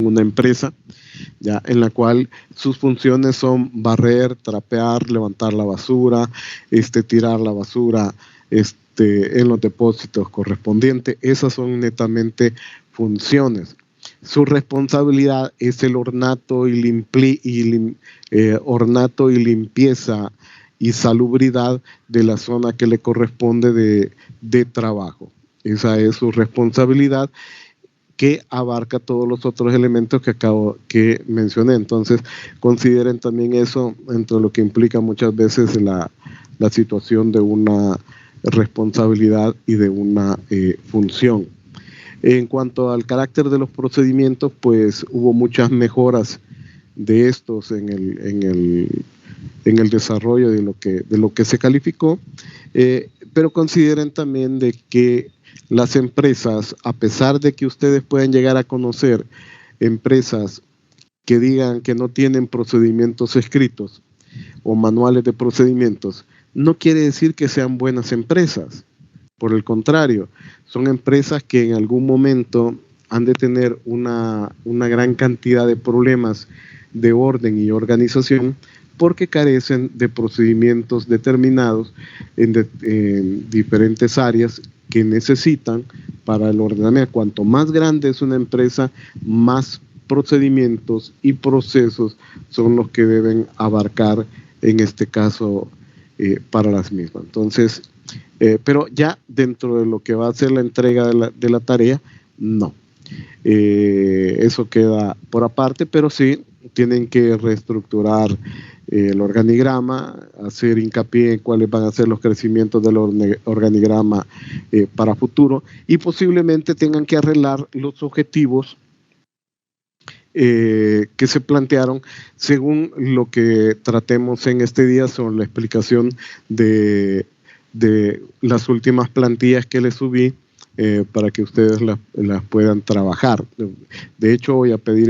una empresa, ya, en la cual sus funciones son barrer, trapear, levantar la basura, tirar la basura en los depósitos correspondientes. Esas son netamente funciones. Su responsabilidad es el ornato y limpieza y salubridad de la zona que le corresponde de trabajo. Esa es su responsabilidad, que abarca todos los otros elementos que mencioné. Entonces, consideren también eso entre lo que implica muchas veces la situación de una responsabilidad y de una función. En cuanto al carácter de los procedimientos, pues hubo muchas mejoras de estos en el desarrollo de lo que se calificó, pero consideren también de que las empresas, a pesar de que ustedes puedan llegar a conocer empresas que digan que no tienen procedimientos escritos o manuales de procedimientos, no quiere decir que sean buenas empresas. Por el contrario, son empresas que en algún momento han de tener una gran cantidad de problemas de orden y organización, porque carecen de procedimientos determinados en diferentes áreas que necesitan para el ordenamiento. Cuanto más grande es una empresa, más procedimientos y procesos son los que deben abarcar, en este caso, para las mismas. Entonces, pero ya dentro de lo que va a ser la entrega de la tarea, no. Eso queda por aparte, pero sí tienen que reestructurar el organigrama, hacer hincapié en cuáles van a ser los crecimientos del organigrama para futuro, y posiblemente tengan que arreglar los objetivos que se plantearon según lo que tratemos en este día sobre la explicación de las últimas plantillas que les subí, para que ustedes las puedan trabajar. De hecho, voy a pedir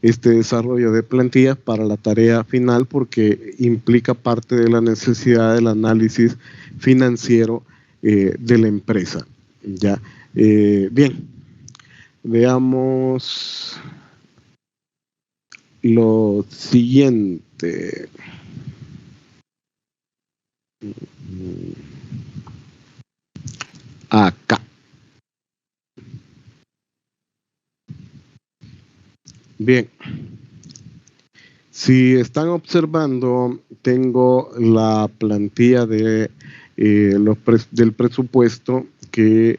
este desarrollo de plantillas para la tarea final, porque implica parte de la necesidad del análisis financiero de la empresa. ¿Ya? Bien, veamos lo siguiente. Acá. Bien. Si están observando, tengo la plantilla del presupuesto que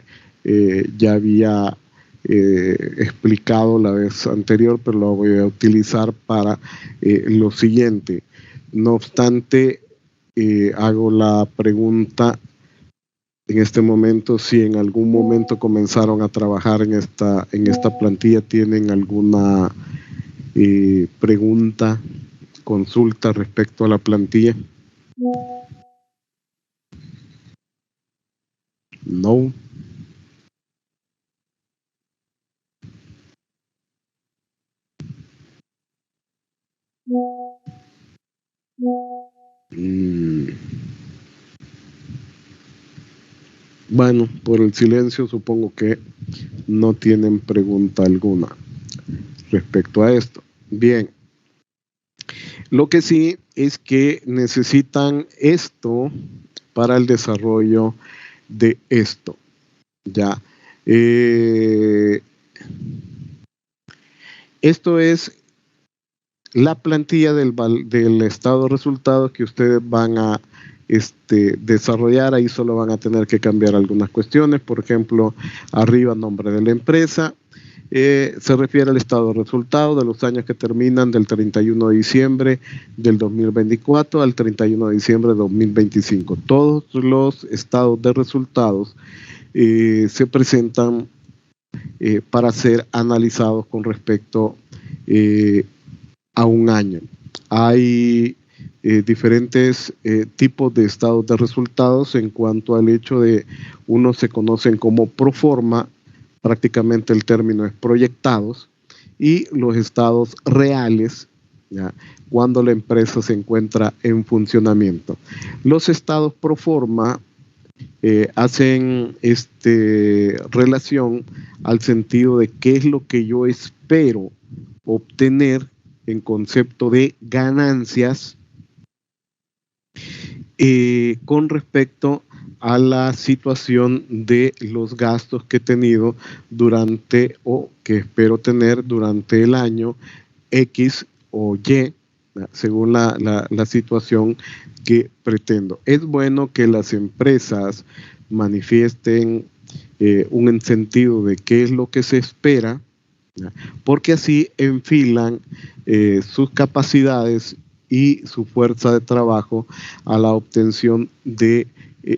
ya había explicado la vez anterior, pero lo voy a utilizar para lo siguiente. No obstante, hago la pregunta en este momento: si en algún momento comenzaron a trabajar en esta plantilla, ¿tienen alguna pregunta, consulta respecto a la plantilla? No. Bueno, por el silencio supongo que no tienen pregunta alguna respecto a esto. Bien. Lo que sí es que necesitan esto para el desarrollo de esto. Ya. Esto es la plantilla del estado de resultados que ustedes van a desarrollar. Ahí solo van a tener que cambiar algunas cuestiones. Por ejemplo, arriba, nombre de la empresa. Se refiere al estado de resultados de los años que terminan del 31 de diciembre del 2024 al 31 de diciembre de 2025. Todos los estados de resultados se presentan para ser analizados con respecto a un año. Hay diferentes tipos de estados de resultados en cuanto al hecho de unos se conocen como pro forma, prácticamente el término es proyectados, y los estados reales, ¿ya?, cuando la empresa se encuentra en funcionamiento. Los estados pro forma hacen relación al sentido de qué es lo que yo espero obtener en concepto de ganancias con respecto a la situación de los gastos que he tenido durante o que espero tener durante el año X o Y, según la situación que pretendo. Es bueno que las empresas manifiesten un sentido de qué es lo que se espera, porque así enfilan sus capacidades y su fuerza de trabajo a la obtención de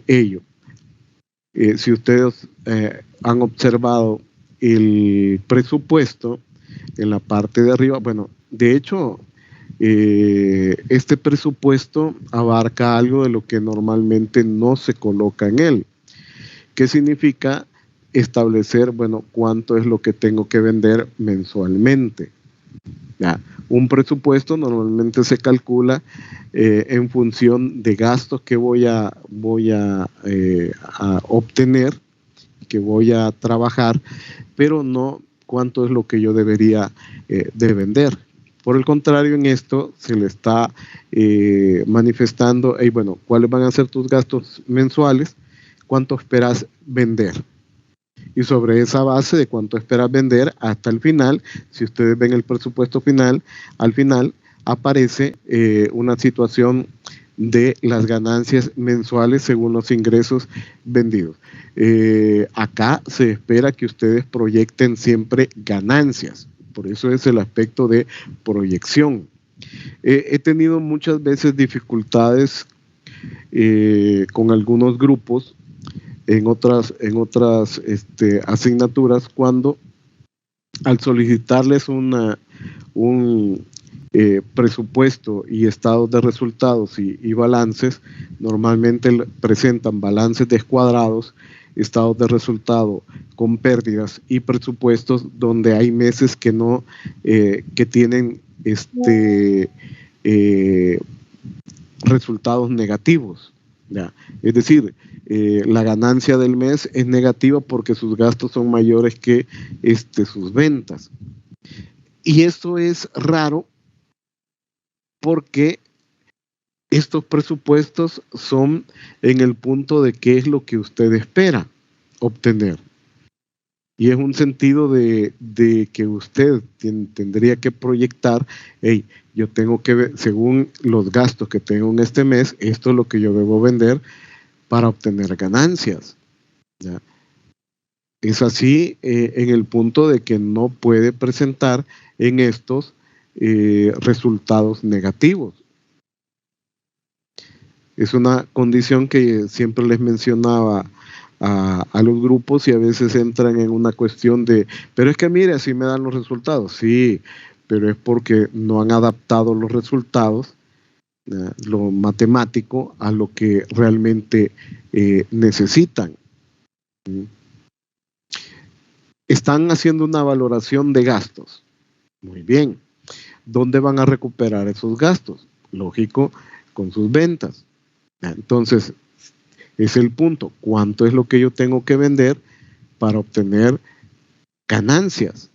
ello. Si ustedes han observado el presupuesto en la parte de arriba, bueno, de hecho, este presupuesto abarca algo de lo que normalmente no se coloca en él. ¿Qué significa establecer, bueno, cuánto es lo que tengo que vender mensualmente? ¿Ya? Un presupuesto normalmente se calcula en función de gastos que voy a obtener, que voy a trabajar, pero no cuánto es lo que yo debería de vender. Por el contrario, en esto se le está manifestando, bueno, ¿cuáles van a ser tus gastos mensuales? ¿Cuánto esperas vender? Y sobre esa base de cuánto esperas vender hasta el final, si ustedes ven el presupuesto final, al final aparece una situación de las ganancias mensuales según los ingresos vendidos. Acá se espera que ustedes proyecten siempre ganancias, por eso es el aspecto de proyección. He tenido muchas veces dificultades con algunos grupos en otras asignaturas cuando al solicitarles un presupuesto y estados de resultados y balances, normalmente presentan balances descuadrados, estados de resultado con pérdidas y presupuestos donde hay meses que no que tienen resultados negativos, ¿ya? Es decir, la ganancia del mes es negativa porque sus gastos son mayores que sus ventas. Y esto es raro porque estos presupuestos son en el punto de qué es lo que usted espera obtener. Y es un sentido de que usted tendría que proyectar, hey, yo tengo que ver, según los gastos que tengo en este mes, esto es lo que yo debo vender para obtener ganancias, ¿ya? Es así en el punto de que no puede presentar en estos resultados negativos. Es una condición que siempre les mencionaba a los grupos y a veces entran en una cuestión de, pero es que mire, así me dan los resultados. Sí, pero es porque no han adaptado los resultados, lo matemático, a lo que realmente necesitan. Están haciendo una valoración de gastos. Muy bien. ¿Dónde van a recuperar esos gastos? Lógico, con sus ventas. Entonces, es el punto. ¿Cuánto es lo que yo tengo que vender para obtener ganancias?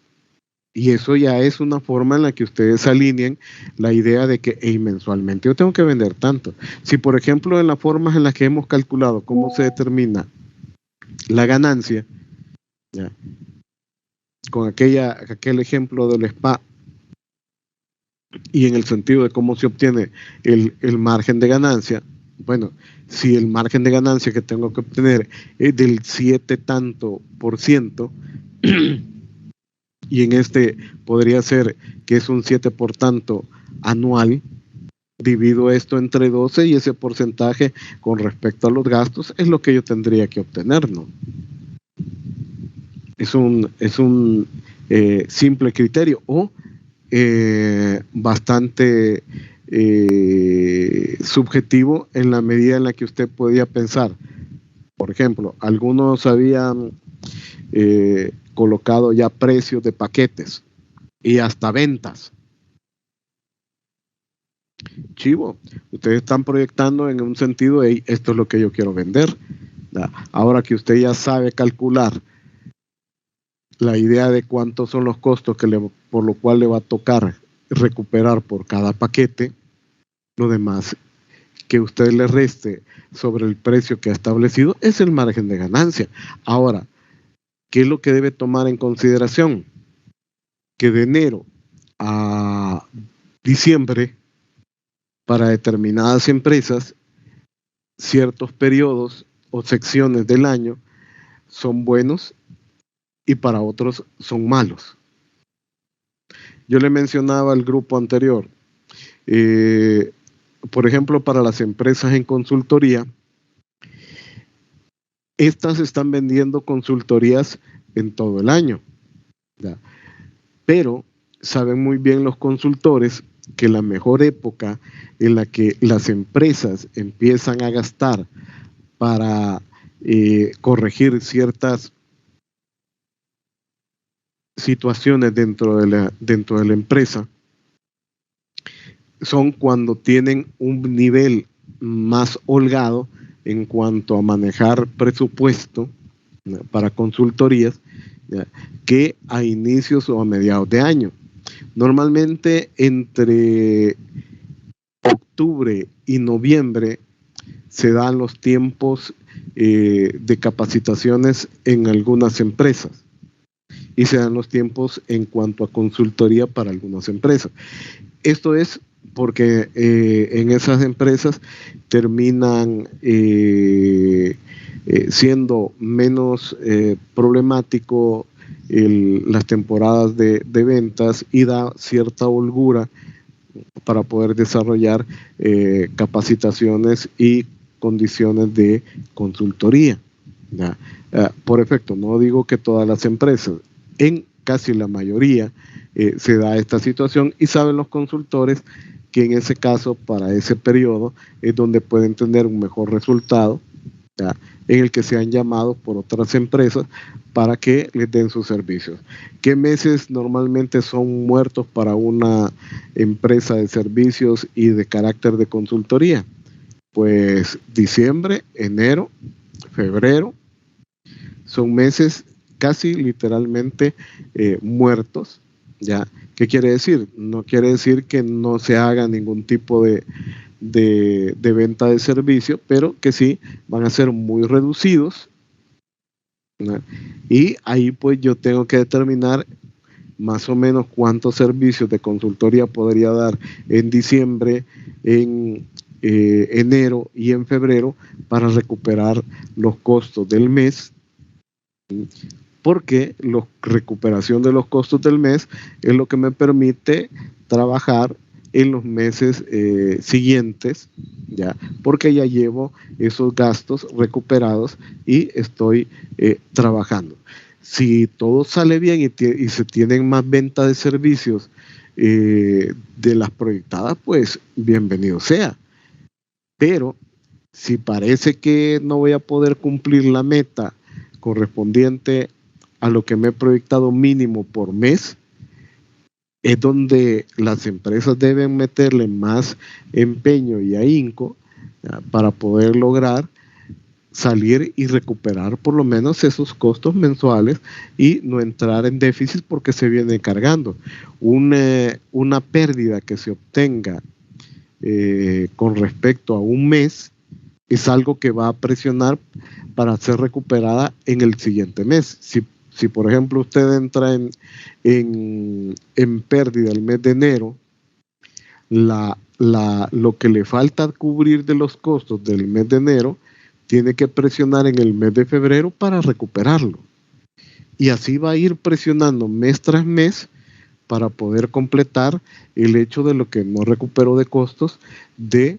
Y eso ya es una forma en la que ustedes alineen la idea de que mensualmente yo tengo que vender tanto. Si, por ejemplo, en las formas en las que hemos calculado cómo se determina la ganancia, ¿ya? Con aquel ejemplo del spa y en el sentido de cómo se obtiene el margen de ganancia, bueno, si el margen de ganancia que tengo que obtener es del 7 tanto por ciento, y en podría ser que es un 7 por tanto anual, divido esto entre 12 y ese porcentaje con respecto a los gastos es lo que yo tendría que obtener, ¿no? Es un simple criterio o bastante subjetivo en la medida en la que usted podía pensar. Por ejemplo, algunos habían colocado ya precios de paquetes y hasta ventas. Chivo, ustedes están proyectando en un sentido de esto es lo que yo quiero vender, Ahora que usted ya sabe calcular la idea de cuántos son los costos por lo cual le va a tocar recuperar por cada paquete, lo demás que usted le reste sobre el precio que ha establecido es el margen de ganancia. Ahora, ¿qué es lo que debe tomar en consideración? Que de enero a diciembre, para determinadas empresas, ciertos periodos o secciones del año son buenos y para otros son malos. Yo le mencionaba al grupo anterior, por ejemplo, para las empresas en consultoría, estas están vendiendo consultorías en todo el año, ¿ya? Pero saben muy bien los consultores que la mejor época en la que las empresas empiezan a gastar para corregir ciertas situaciones dentro de la empresa son cuando tienen un nivel más holgado en cuanto a manejar presupuesto, ¿no?, para consultorías, ¿ya?, que a inicios o a mediados de año. Normalmente entre octubre y noviembre se dan los tiempos de capacitaciones en algunas empresas y se dan los tiempos en cuanto a consultoría para algunas empresas. Esto es porque en esas empresas terminan siendo menos problemático las temporadas de ventas y da cierta holgura para poder desarrollar capacitaciones y condiciones de consultoría, ¿ya? Por efecto, no digo que todas las empresas, en casi la mayoría se da esta situación y saben los consultores que en ese caso, para ese periodo, es donde pueden tener un mejor resultado, ¿ya?, en el que sean llamados por otras empresas para que les den sus servicios. ¿Qué meses normalmente son muertos para una empresa de servicios y de carácter de consultoría? Pues diciembre, enero, febrero, son meses casi literalmente muertos, ¿ya? ¿Qué quiere decir? No quiere decir que no se haga ningún tipo de venta de servicio, pero que sí van a ser muy reducidos, ¿no? Y ahí pues yo tengo que determinar más o menos cuántos servicios de consultoría podría dar en diciembre, en enero y en febrero para recuperar los costos del mes, porque la recuperación de los costos del mes es lo que me permite trabajar en los meses siguientes, ¿ya?, porque ya llevo esos gastos recuperados y estoy trabajando. Si todo sale bien y se tienen más ventas de servicios de las proyectadas, pues bienvenido sea. Pero si parece que no voy a poder cumplir la meta correspondiente a lo que me he proyectado mínimo por mes, es donde las empresas deben meterle más empeño y ahínco para poder lograr salir y recuperar por lo menos esos costos mensuales y no entrar en déficit porque se viene cargando. Una pérdida que se obtenga con respecto a un mes es algo que va a presionar para ser recuperada en el siguiente mes. Si por ejemplo usted entra en pérdida el mes de enero, lo que le falta cubrir de los costos del mes de enero tiene que presionar en el mes de febrero para recuperarlo. Y así va a ir presionando mes tras mes para poder completar el hecho de lo que no recuperó de costos de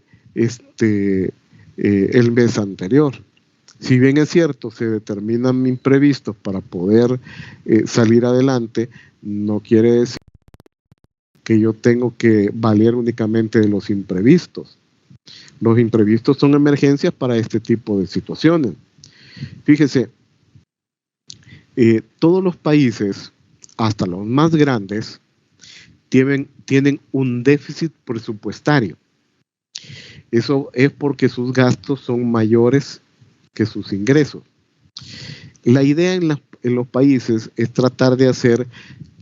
el mes anterior. Si bien es cierto, se determinan imprevistos para poder salir adelante, no quiere decir que yo tengo que valer únicamente de los imprevistos. Los imprevistos son emergencias para este tipo de situaciones. Fíjese, todos los países, hasta los más grandes, tienen un déficit presupuestario. Eso es porque sus gastos son mayores que sus ingresos. La idea en los países es tratar de hacer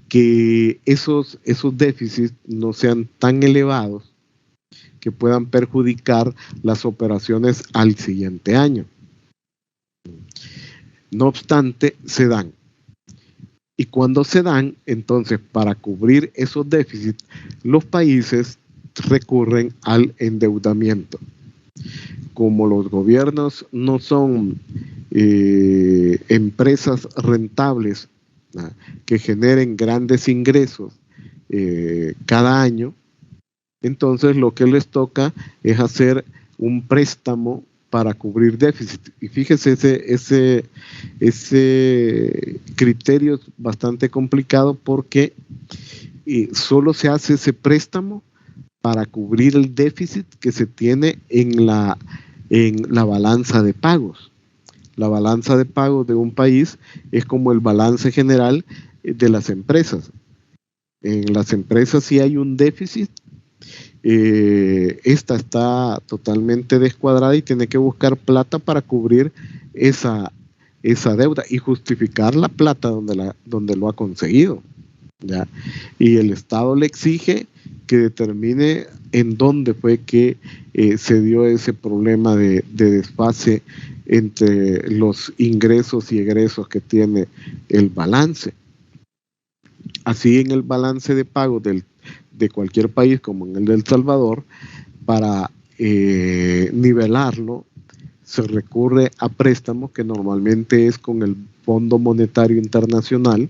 que esos déficits no sean tan elevados que puedan perjudicar las operaciones al siguiente año. No obstante, se dan. Y cuando se dan, entonces, para cubrir esos déficits, los países recurren al endeudamiento. Como los gobiernos no son empresas rentables que generen grandes ingresos cada año, entonces lo que les toca es hacer un préstamo para cubrir déficit. Y fíjese, ese criterio es bastante complicado porque solo se hace ese préstamo para cubrir el déficit que se tiene en la balanza de pagos. La balanza de pagos de un país es como el balance general de las empresas. En las empresas, si hay un déficit, esta está totalmente descuadrada y tiene que buscar plata para cubrir esa deuda y justificar la plata donde lo ha conseguido, ¿ya? Y el Estado le exige que determine en dónde fue que se dio ese problema de desfase entre los ingresos y egresos que tiene el balance. Así, en el balance de pago de cualquier país, como en el de El Salvador, para nivelarlo, se recurre a préstamos, que normalmente es con el Fondo Monetario Internacional,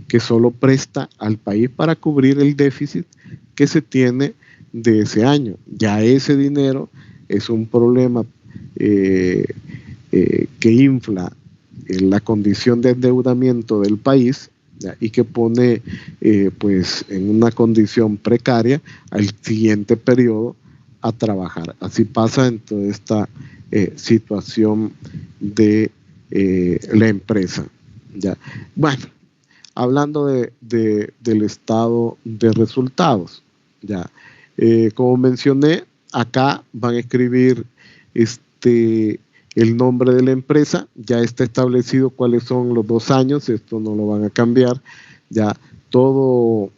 que solo presta al país para cubrir el déficit que se tiene de ese año. Ya ese dinero es un problema que infla la condición de endeudamiento del país, ¿ya? Y que pone pues en una condición precaria al siguiente periodo a trabajar. Así pasa en toda esta situación de la empresa, ¿ya? Bueno, hablando del estado de resultados, ¿ya? Como mencioné, acá van a escribir el nombre de la empresa. Ya está establecido cuáles son los 2 años, esto no lo van a cambiar. Ya todo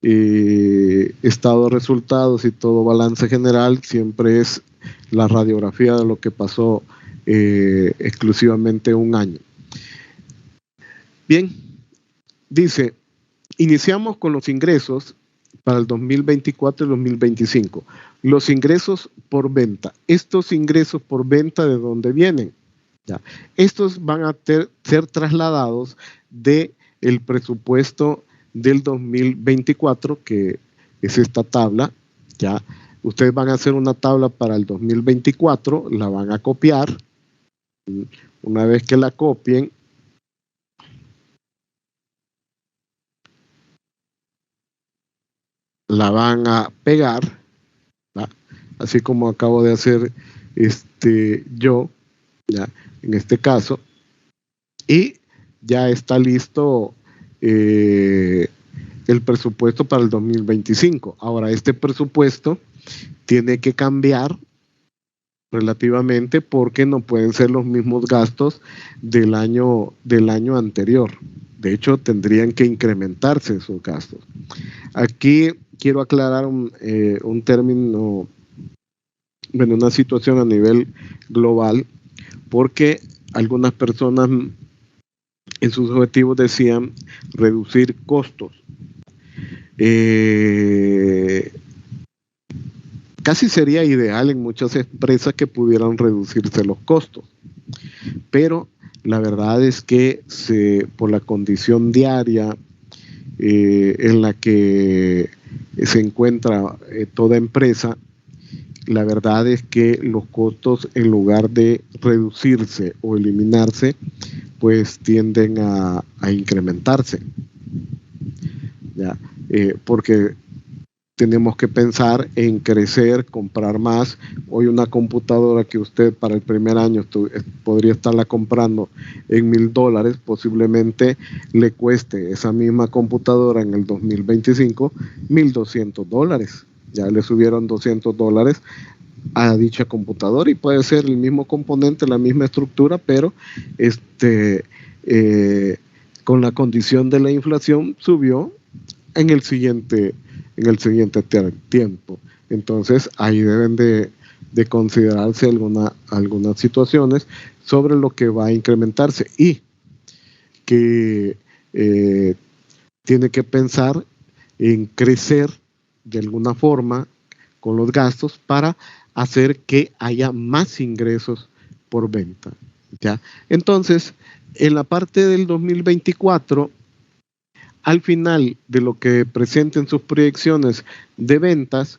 estado de resultados y todo balance general siempre es la radiografía de lo que pasó exclusivamente un año. Bien, dice, iniciamos con los ingresos para el 2024 y 2025. Los ingresos por venta. Estos ingresos por venta, ¿de dónde vienen? ¿Ya? Estos van a ser trasladados del presupuesto del 2024, que es esta tabla. ¿Ya? Ustedes van a hacer una tabla para el 2024, la van a copiar. Una vez que la copien, la van a pegar, ¿va? Así como acabo de hacer yo, ¿ya? En este caso, y ya está listo el presupuesto para el 2025. Ahora, este presupuesto tiene que cambiar relativamente porque no pueden ser los mismos gastos del año anterior. De hecho, tendrían que incrementarse esos gastos. Aquí quiero aclarar un término, bueno, una situación a nivel global, porque algunas personas en sus objetivos decían reducir costos. Casi sería ideal en muchas empresas que pudieran reducirse los costos, pero la verdad es que por la condición diaria en la que se encuentra toda empresa, la verdad es que los costos, en lugar de reducirse o eliminarse, pues tienden a incrementarse, ¿ya? Porque tenemos que pensar en crecer, comprar más. Hoy una computadora que usted para el primer año podría estarla comprando en $1,000, posiblemente le cueste esa misma computadora en el 2025 $1,200. Ya le subieron $200 a dicha computadora, y puede ser el mismo componente, la misma estructura, pero con la condición de la inflación subió en el siguiente tiempo. Entonces ahí deben de considerarse algunas situaciones sobre lo que va a incrementarse, y que tiene que pensar en crecer de alguna forma con los gastos para hacer que haya más ingresos por venta, ¿ya? Entonces, en la parte del 2024, al final de lo que presenten sus proyecciones de ventas,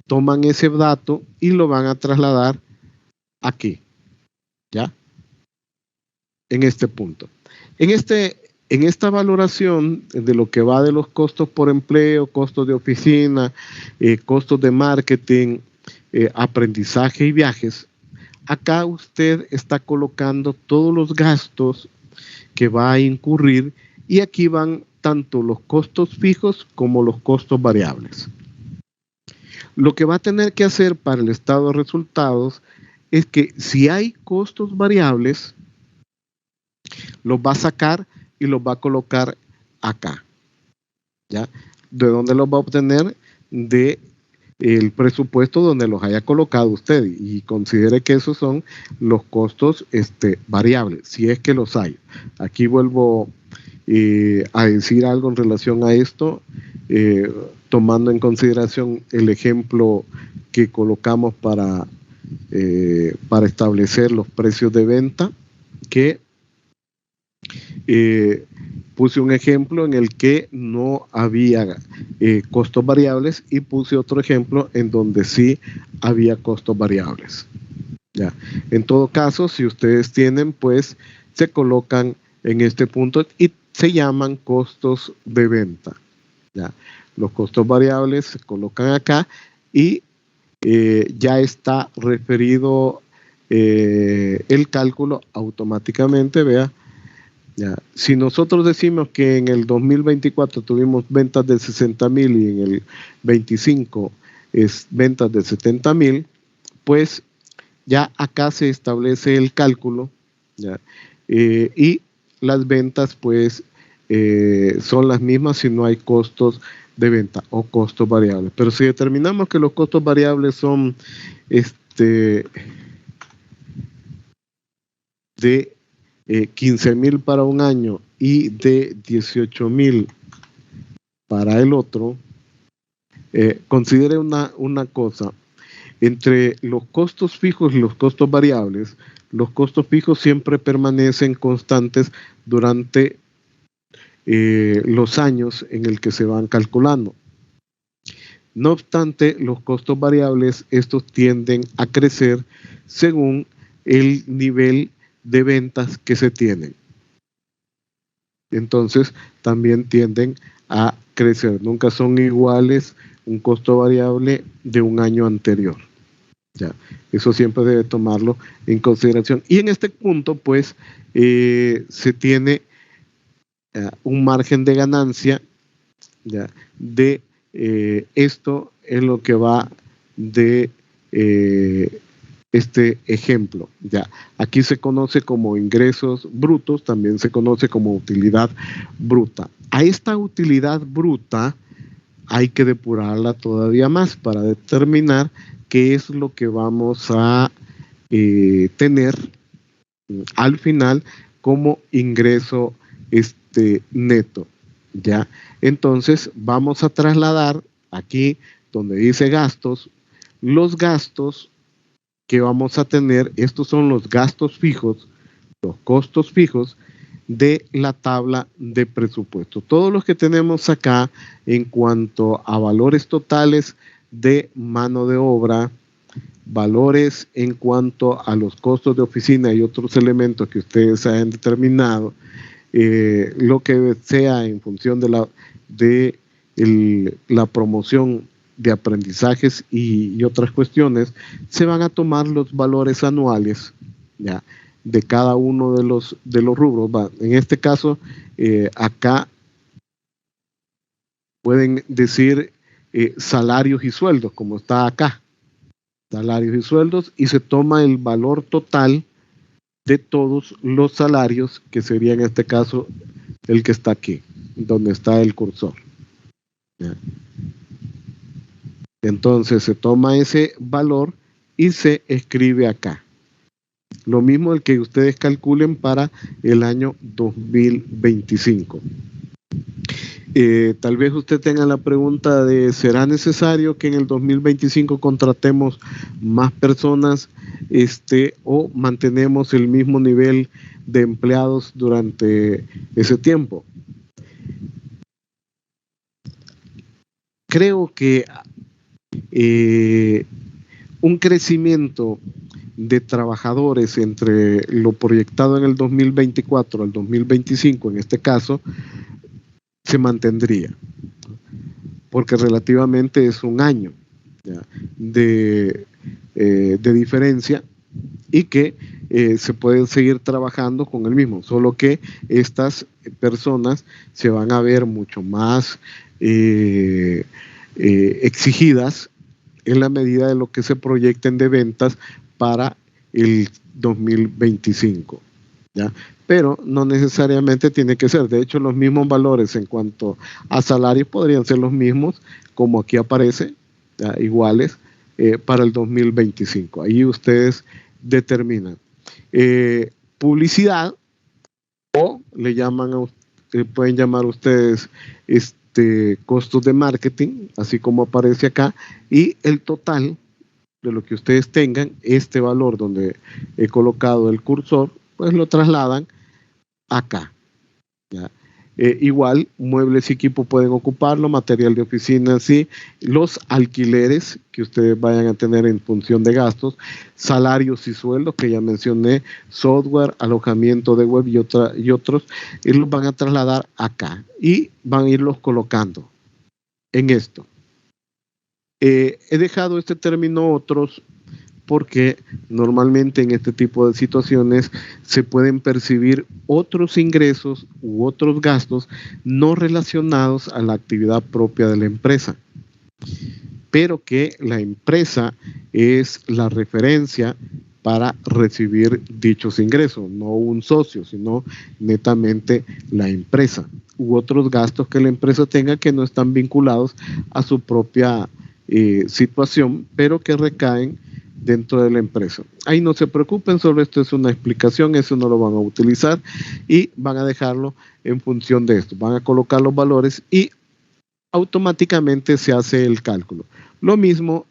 toman ese dato y lo van a trasladar aquí, ¿ya? En este punto. En esta valoración de lo que va de los costos por empleo, costos de oficina, costos de marketing, aprendizaje y viajes, acá usted está colocando todos los gastos que va a incurrir, y aquí van tanto los costos fijos como los costos variables. Lo que va a tener que hacer para el estado de resultados es que si hay costos variables, los va a sacar y los va a colocar acá, ¿ya? ¿De dónde los va a obtener? De el presupuesto donde los haya colocado usted, y considere que esos son los costos variables, si es que los hay. Aquí vuelvo a decir algo en relación a esto, tomando en consideración el ejemplo que colocamos para establecer los precios de venta, que puse un ejemplo en el que no había costos variables, y puse otro ejemplo en donde sí había costos variables, ¿ya? En todo caso, si ustedes tienen, pues se colocan en este punto y se llaman costos de venta, ¿ya? Los costos variables se colocan acá, y ya está referido el cálculo automáticamente, vea. Ya. Si nosotros decimos que en el 2024 tuvimos ventas de 60,000 y en el 25 es ventas de 70,000, pues ya acá se establece el cálculo, ¿ya? Y las ventas pues son las mismas si no hay costos de venta o costos variables. Pero si determinamos que los costos variables son de 15,000 para un año y de 18,000 para el otro, considere una cosa: entre los costos fijos y los costos variables, los costos fijos siempre permanecen constantes durante los años en el que se van calculando. No obstante, los costos variables, estos tienden a crecer según el nivel de ventas que se tienen. Entonces, también tienden a crecer. Nunca son iguales un costo variable de un año anterior, ¿ya? Eso siempre debe tomarlo en consideración. Y en este punto, pues, se tiene un margen de ganancia, ¿ya? De esto es lo que va de este ejemplo, ¿ya? Aquí se conoce como ingresos brutos, también se conoce como utilidad bruta. A esta utilidad bruta hay que depurarla todavía más para determinar qué es lo que vamos a tener al final como ingreso neto, ¿ya? Entonces vamos a trasladar aquí donde dice gastos, los gastos que vamos a tener. Estos son los gastos fijos, los costos fijos de la tabla de presupuesto. Todos los que tenemos acá en cuanto a valores totales de mano de obra, valores en cuanto a los costos de oficina y otros elementos que ustedes hayan determinado, lo que sea en función de la promoción de aprendizajes y otras cuestiones, se van a tomar los valores anuales, ¿ya? De cada uno de los rubros. En este caso, acá pueden decir salarios y sueldos, como está acá, salarios y sueldos, y se toma el valor total de todos los salarios, que sería en este caso el que está aquí, donde está el cursor. ¿Ya? Entonces se toma ese valor y se escribe acá. Lo mismo el que ustedes calculen para el año 2025. Tal vez usted tenga la pregunta de, ¿será necesario que en el 2025 contratemos más personas o mantenemos el mismo nivel de empleados durante ese tiempo? Creo que un crecimiento de trabajadores entre lo proyectado en el 2024 al 2025, en este caso, se mantendría, porque relativamente es un año, ¿ya?, de diferencia, y que se pueden seguir trabajando con el mismo, solo que estas personas se van a ver mucho más exigidas en la medida de lo que se proyecten de ventas para el 2025, ¿ya? Pero no necesariamente tiene que ser. De hecho, los mismos valores en cuanto a salarios podrían ser los mismos, como aquí aparece, ¿ya?, iguales para el 2025. Ahí ustedes determinan. Publicidad, o le llaman pueden llamar ustedes costos de marketing, así como aparece acá, y el total de lo que ustedes tengan, este valor donde he colocado el cursor, pues lo trasladan acá, ¿ya? Igual, muebles y equipo pueden ocuparlo, material de oficina, sí, los alquileres que ustedes vayan a tener en función de gastos, salarios y sueldos que ya mencioné, software, alojamiento de web y otros, y los van a trasladar acá y van a irlos colocando en esto. He dejado este término otros porque normalmente en este tipo de situaciones se pueden percibir otros ingresos u otros gastos no relacionados a la actividad propia de la empresa, pero que la empresa es la referencia para recibir dichos ingresos, no un socio, sino netamente la empresa, u otros gastos que la empresa tenga que no están vinculados a su propia situación, pero que recaen dentro de la empresa. Ahí no se preocupen, solo esto es una explicación, eso no lo van a utilizar y van a dejarlo en función de esto. Van a colocar los valores y automáticamente se hace el cálculo. Lo mismo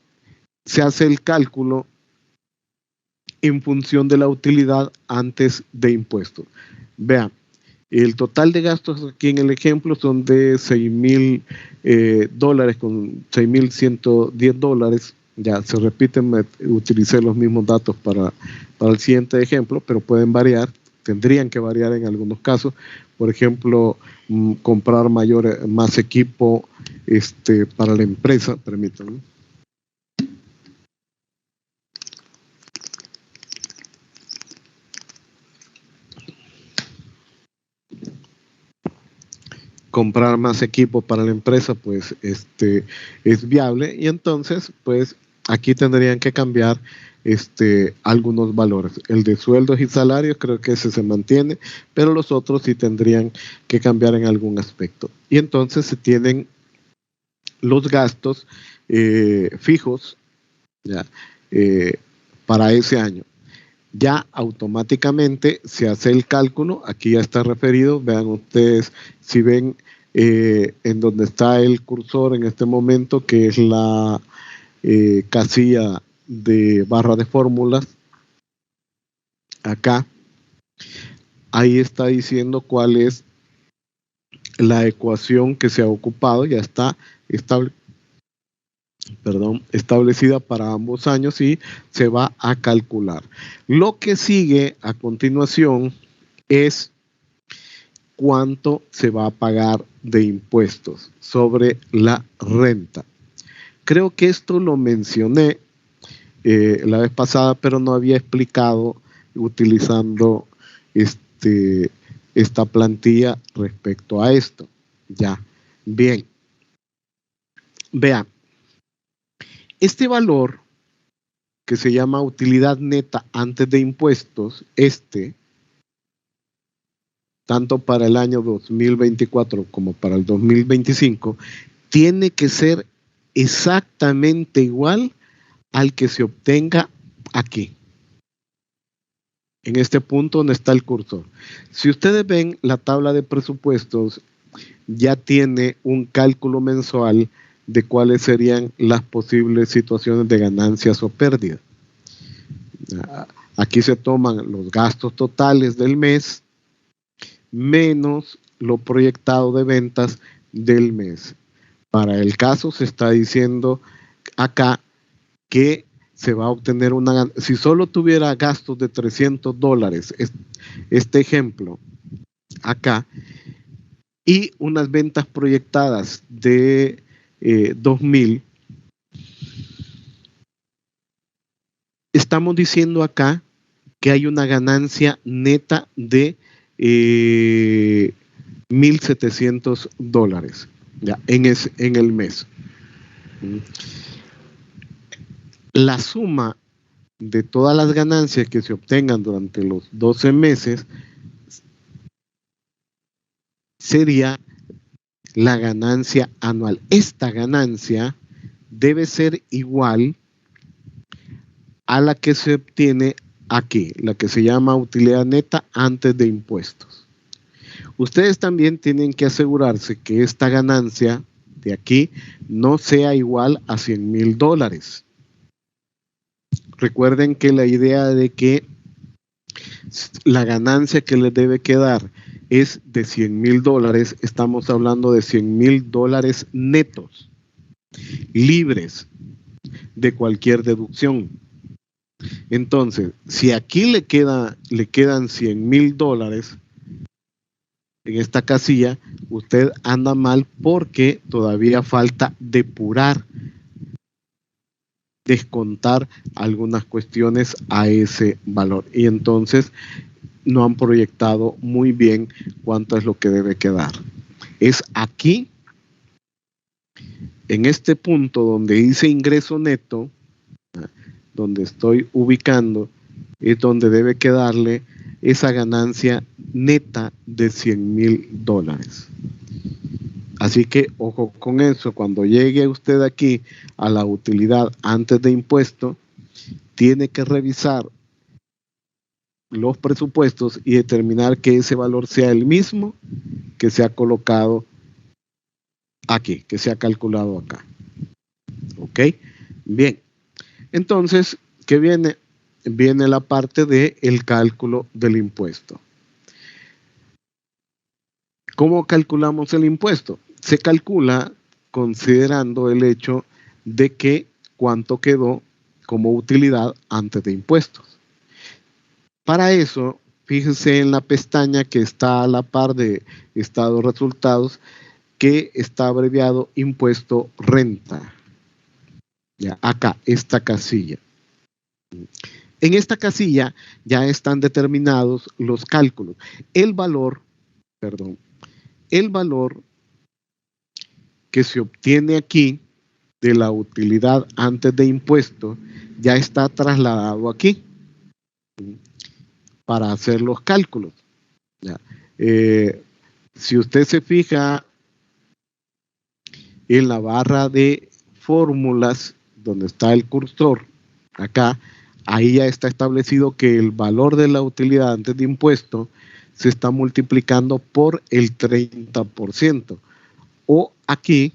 se hace el cálculo en función de la utilidad antes de impuestos. Vean, el total de gastos aquí en el ejemplo son de $6,000 con $6,110. Ya se repiten, utilicé los mismos datos para el siguiente ejemplo, pero pueden variar, tendrían que variar en algunos casos. Por ejemplo, comprar más equipo para la empresa, permítanme. Comprar más equipo para la empresa, pues es viable, y entonces pues aquí tendrían que cambiar algunos valores. El de sueldos y salarios creo que ese se mantiene, pero los otros sí tendrían que cambiar en algún aspecto. Y entonces se tienen los gastos fijos, ¿ya?, para ese año. Ya automáticamente se hace el cálculo, aquí ya está referido, vean ustedes, si ven en donde está el cursor en este momento, que es la casilla de barra de fórmulas, acá, ahí está diciendo cuál es la ecuación que se ha ocupado, ya está establecida para ambos años y se va a calcular. Lo que sigue a continuación es cuánto se va a pagar de impuestos sobre la renta. Creo que esto lo mencioné la vez pasada, pero no había explicado utilizando esta plantilla respecto a esto. Ya, bien. Vean. Este valor que se llama utilidad neta antes de impuestos, tanto para el año 2024 como para el 2025, tiene que ser exactamente igual al que se obtenga aquí, en este punto donde está el cursor. Si ustedes ven la tabla de presupuestos, ya tiene un cálculo mensual de cuáles serían las posibles situaciones de ganancias o pérdidas. Aquí se toman los gastos totales del mes menos lo proyectado de ventas del mes. Para el caso se está diciendo acá que se va a obtener una, si solo tuviera gastos de $300, este ejemplo acá, y unas ventas proyectadas de 2,000, estamos diciendo acá que hay una ganancia neta de $1,700 ya, en el mes. La suma de todas las ganancias que se obtengan durante los 12 meses sería la ganancia anual. Esta ganancia debe ser igual a la que se obtiene aquí, la que se llama utilidad neta antes de impuestos. Ustedes también tienen que asegurarse que esta ganancia de aquí no sea igual a $100,000. Recuerden que la idea de que la ganancia que les debe quedar es de $100,000, estamos hablando de $100,000 netos, libres de cualquier deducción. Entonces, si aquí le quedan $100,000 en esta casilla, usted anda mal porque todavía falta depurar, descontar algunas cuestiones a ese valor. Y entonces no han proyectado muy bien cuánto es lo que debe quedar. Es aquí, en este punto donde dice ingreso neto, donde estoy ubicando, es donde debe quedarle esa ganancia neta de $100,000. Así que ojo con eso, cuando llegue usted aquí a la utilidad antes de impuesto, tiene que revisar los presupuestos y determinar que ese valor sea el mismo que se ha colocado aquí, que se ha calculado acá. ¿Ok? Bien. Entonces, ¿qué viene? Viene la parte del cálculo del impuesto. ¿Cómo calculamos el impuesto? Se calcula considerando el hecho de que cuánto quedó como utilidad antes de impuestos. Para eso, fíjense en la pestaña que está a la par de estado de resultados, que está abreviado impuesto renta. Ya, acá, esta casilla. En esta casilla ya están determinados los cálculos. El valor que se obtiene aquí de la utilidad antes de impuesto ya está trasladado aquí para hacer los cálculos. Ya. Si usted se fija en la barra de fórmulas donde está el cursor, acá, ahí ya está establecido que el valor de la utilidad antes de impuesto se está multiplicando por el 30%. O aquí,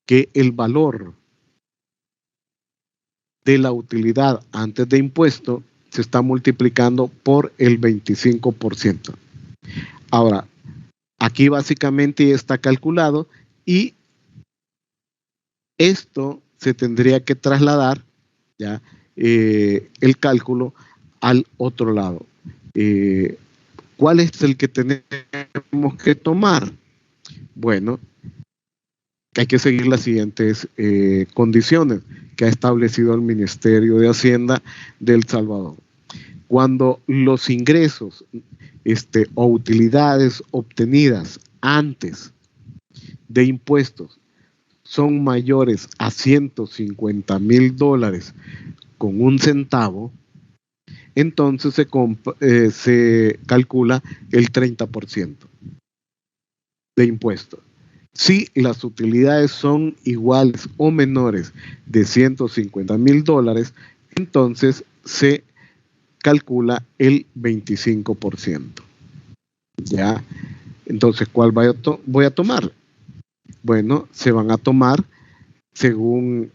que el valor de la utilidad antes de impuesto se está multiplicando por el 25%. Ahora, aquí básicamente está calculado y esto se tendría que trasladar, ya, el cálculo al otro lado. ¿Cuál es el que tenemos que tomar? Bueno, hay que seguir las siguientes condiciones que ha establecido el Ministerio de Hacienda de El Salvador. Cuando los ingresos o utilidades obtenidas antes de impuestos son mayores a $150,000 con 1 centavo, entonces se calcula el 30% de impuestos. Si las utilidades son iguales o menores de $150,000, entonces se calcula el 25%. ¿Ya? Entonces, ¿cuál voy a tomar? Bueno, se van a tomar, según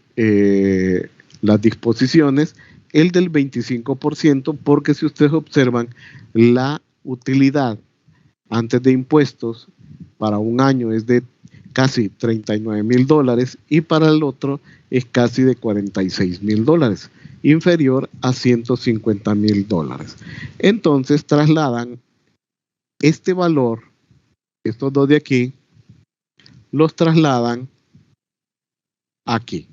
las disposiciones, el del 25%, porque si ustedes observan, la utilidad antes de impuestos para un año es de casi $39,000 y para el otro es casi de $46,000, inferior a $150,000. Entonces trasladan este valor, estos dos de aquí, los trasladan aquí,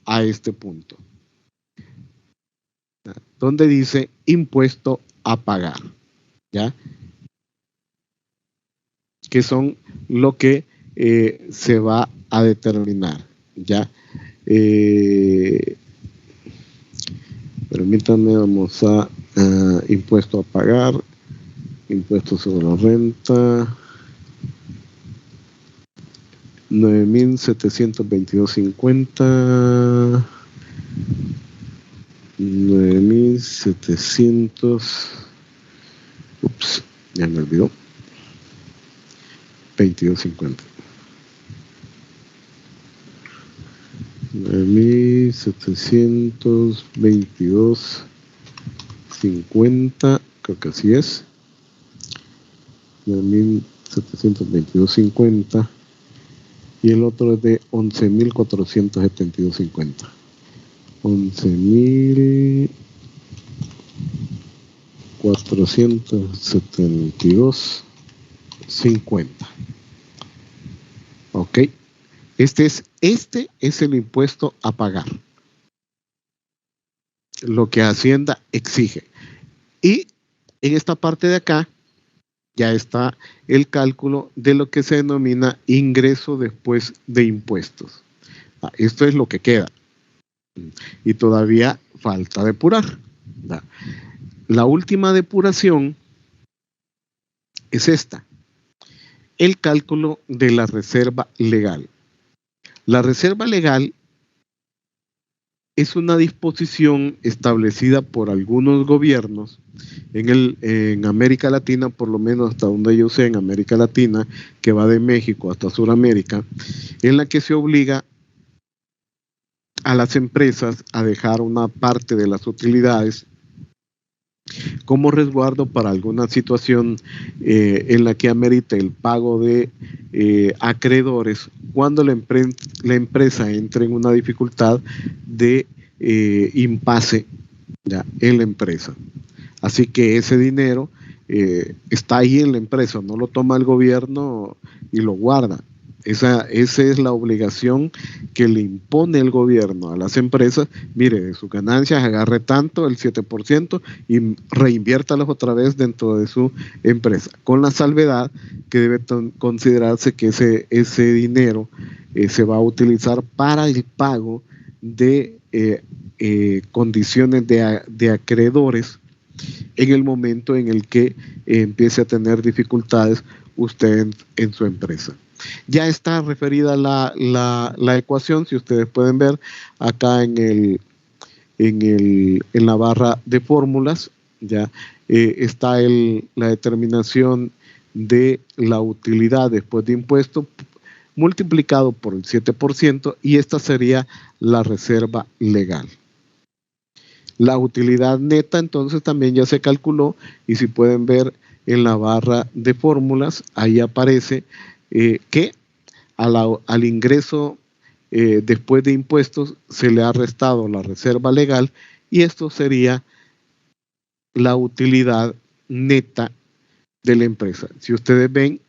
a este punto, donde dice impuesto a pagar, ¿ya? Que son lo que se va a determinar, ¿ya? Permítanme, vamos a impuesto a pagar, impuesto sobre la renta, 9,722.50, 9,700, ups, ya me olvidó, 22.50. 9,722.50, creo que así es. 9,722.50 y el otro es de 11,472.50. 11,472.50. Ok. Este es el impuesto a pagar, lo que Hacienda exige. Y en esta parte de acá ya está el cálculo de lo que se denomina ingreso después de impuestos. Esto es lo que queda. Y todavía falta depurar. La última depuración es esta: el cálculo de la reserva legal. La reserva legal es una disposición establecida por algunos gobiernos en América Latina, por lo menos hasta donde yo sé, en América Latina, que va de México hasta Sudamérica, en la que se obliga a las empresas a dejar una parte de las utilidades como resguardo para alguna situación en la que amerite el pago de acreedores cuando la empresa entre en una dificultad de impasse, ¿ya?, en la empresa. Así que ese dinero está ahí en la empresa, no lo toma el gobierno y lo guarda. Esa es la obligación que le impone el gobierno a las empresas. Mire, de sus ganancias agarre tanto, el 7%, y reinviértalos otra vez dentro de su empresa, con la salvedad que debe considerarse que ese dinero se va a utilizar para el pago de condiciones de acreedores en el momento en el que empiece a tener dificultades usted en su empresa. Ya está referida la ecuación, si ustedes pueden ver acá en la barra de fórmulas, ya está la determinación de la utilidad después de impuesto multiplicado por el 7%, y esta sería la reserva legal. La utilidad neta entonces también ya se calculó, y si pueden ver en la barra de fórmulas, ahí aparece que al ingreso después de impuestos se le ha restado la reserva legal, y esto sería la utilidad neta de la empresa. Si ustedes ven,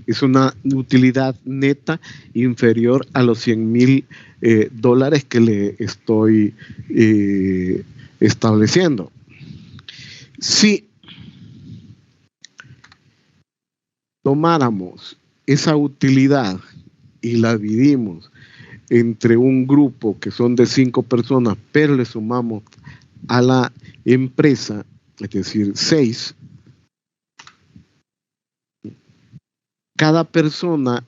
es una utilidad neta inferior a los $100,000 que le estoy estableciendo. Si tomáramos esa utilidad y la dividimos entre un grupo que son de 5 personas, pero le sumamos a la empresa, es decir, 6, cada persona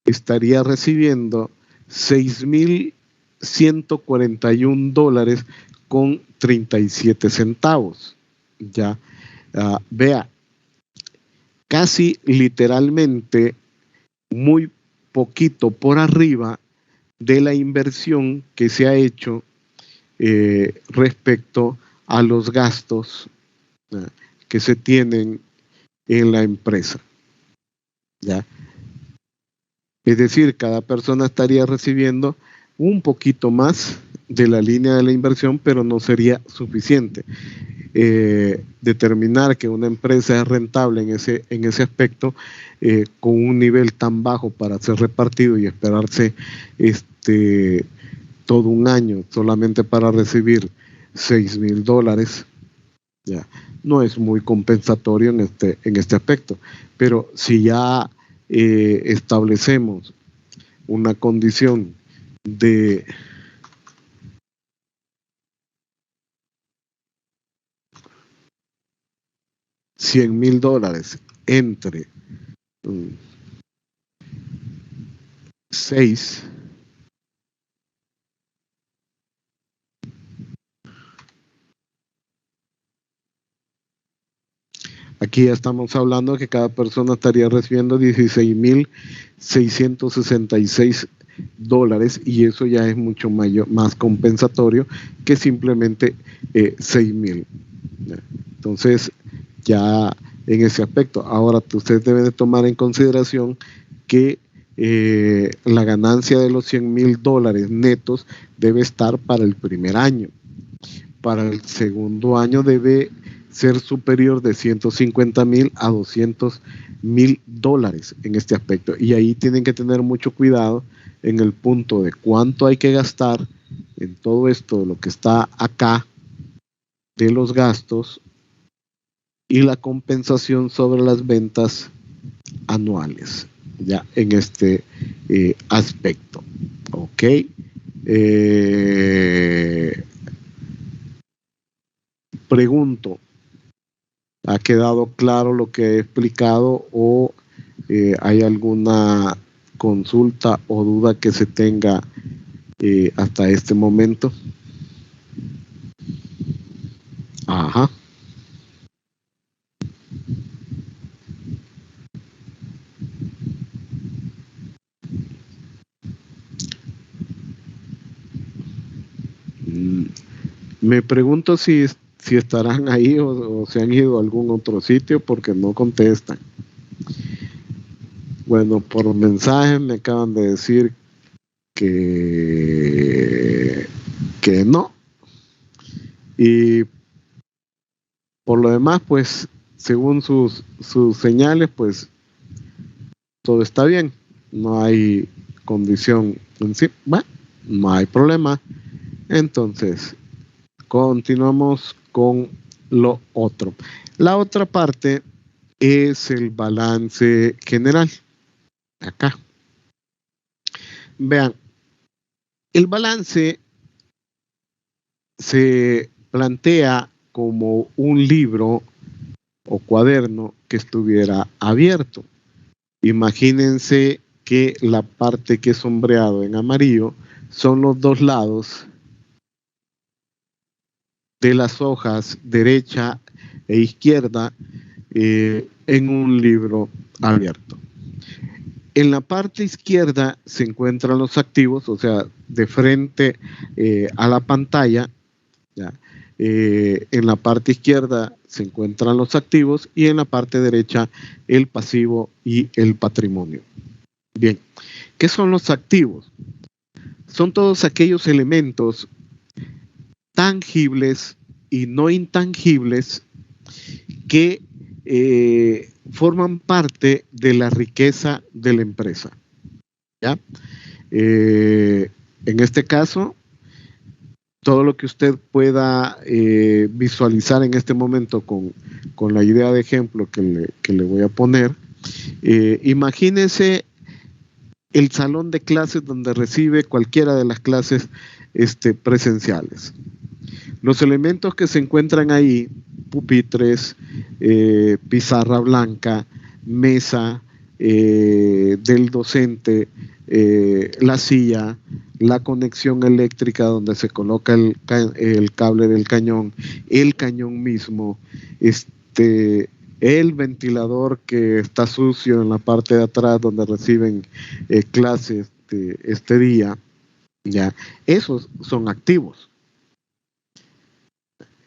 estaría recibiendo $6,141 con 37 centavos. Ya, vea, casi literalmente muy poquito por arriba de la inversión que se ha hecho respecto a los gastos que se tienen en la empresa. ¿Ya? Es decir, cada persona estaría recibiendo un poquito más de la línea de la inversión, pero no sería suficiente. Determinar que una empresa es rentable en ese aspecto, con un nivel tan bajo para ser repartido y esperarse todo un año solamente para recibir $6,000, ya, no es muy compensatorio en este aspecto. Pero si ya establecemos una condición de $100,000 entre 6, aquí ya estamos hablando que cada persona estaría recibiendo $16,666, y eso ya es mucho más compensatorio que simplemente 6,000. Entonces, ya en ese aspecto, ahora ustedes deben de tomar en consideración que la ganancia de los $100,000 netos debe estar para el primer año. Para el segundo año debe ser superior de 150,000 a $200,000 en este aspecto. Y ahí tienen que tener mucho cuidado en el punto de cuánto hay que gastar en todo esto, lo que está acá, de los gastos y la compensación sobre las ventas anuales, ya en este aspecto. Ok. Pregunto, ¿ha quedado claro lo que he explicado, o hay alguna consulta o duda que se tenga hasta este momento? Ajá. Me pregunto si estarán ahí o se han ido a algún otro sitio, porque no contestan. Bueno, por mensaje me acaban de decir que no. Y por lo demás, pues, según sus señales, pues, todo está bien. No hay condición en sí. Bueno, no hay problema. Entonces, continuamos con lo otro. La otra parte es el balance general. Acá. Vean, el balance se plantea como un libro o cuaderno que estuviera abierto. Imagínense que la parte que es sombreado en amarillo son los dos lados de las hojas derecha e izquierda en un libro abierto. En la parte izquierda se encuentran los activos, o sea, de frente a la pantalla, ¿ya? En la parte izquierda se encuentran los activos y en la parte derecha el pasivo y el patrimonio. Bien, ¿qué son los activos? Son todos aquellos elementos tangibles y no intangibles que forman parte de la riqueza de la empresa. ¿Ya? En este caso, todo lo que usted pueda visualizar en este momento con la idea de ejemplo que le voy a poner, imagínese el salón de clases donde recibe cualquiera de las clases presenciales. Los elementos que se encuentran ahí, pupitres, pizarra blanca, mesa del docente, la silla, la conexión eléctrica donde se coloca el cable del cañón, el cañón mismo, el ventilador que está sucio en la parte de atrás donde reciben clases este día, ya, esos son activos.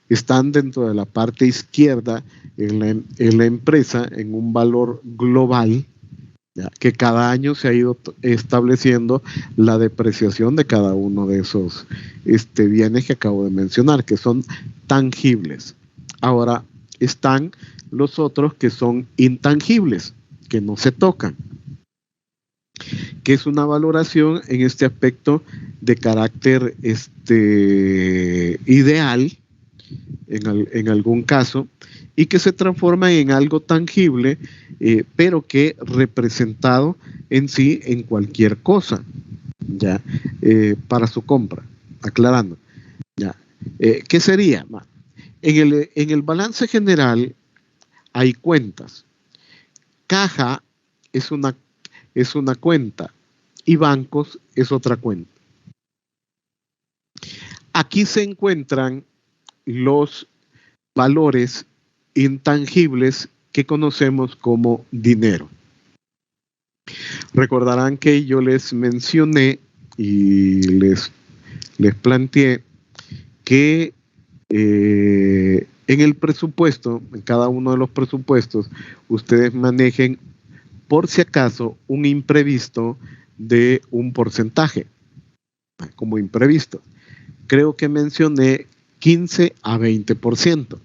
Están dentro de la parte izquierda en la empresa en un valor global, ¿ya? Que cada año se ha ido estableciendo la depreciación de cada uno de esos bienes que acabo de mencionar, que son tangibles. Ahora están los otros que son intangibles, que no se tocan, que es una valoración en este aspecto de carácter ideal, en algún caso, y que se transforma en algo tangible, pero que representado en sí en cualquier cosa, ya, para su compra, aclarando. Ya. ¿Qué sería? En el balance general hay cuentas. Caja es una cuenta y bancos es otra cuenta. Aquí se encuentran los valores intangibles que conocemos como dinero. Recordarán que yo les mencioné y les planteé que en el presupuesto, en cada uno de los presupuestos, ustedes manejen por si acaso un imprevisto de un porcentaje, como imprevisto. Creo que mencioné 15 a 20%.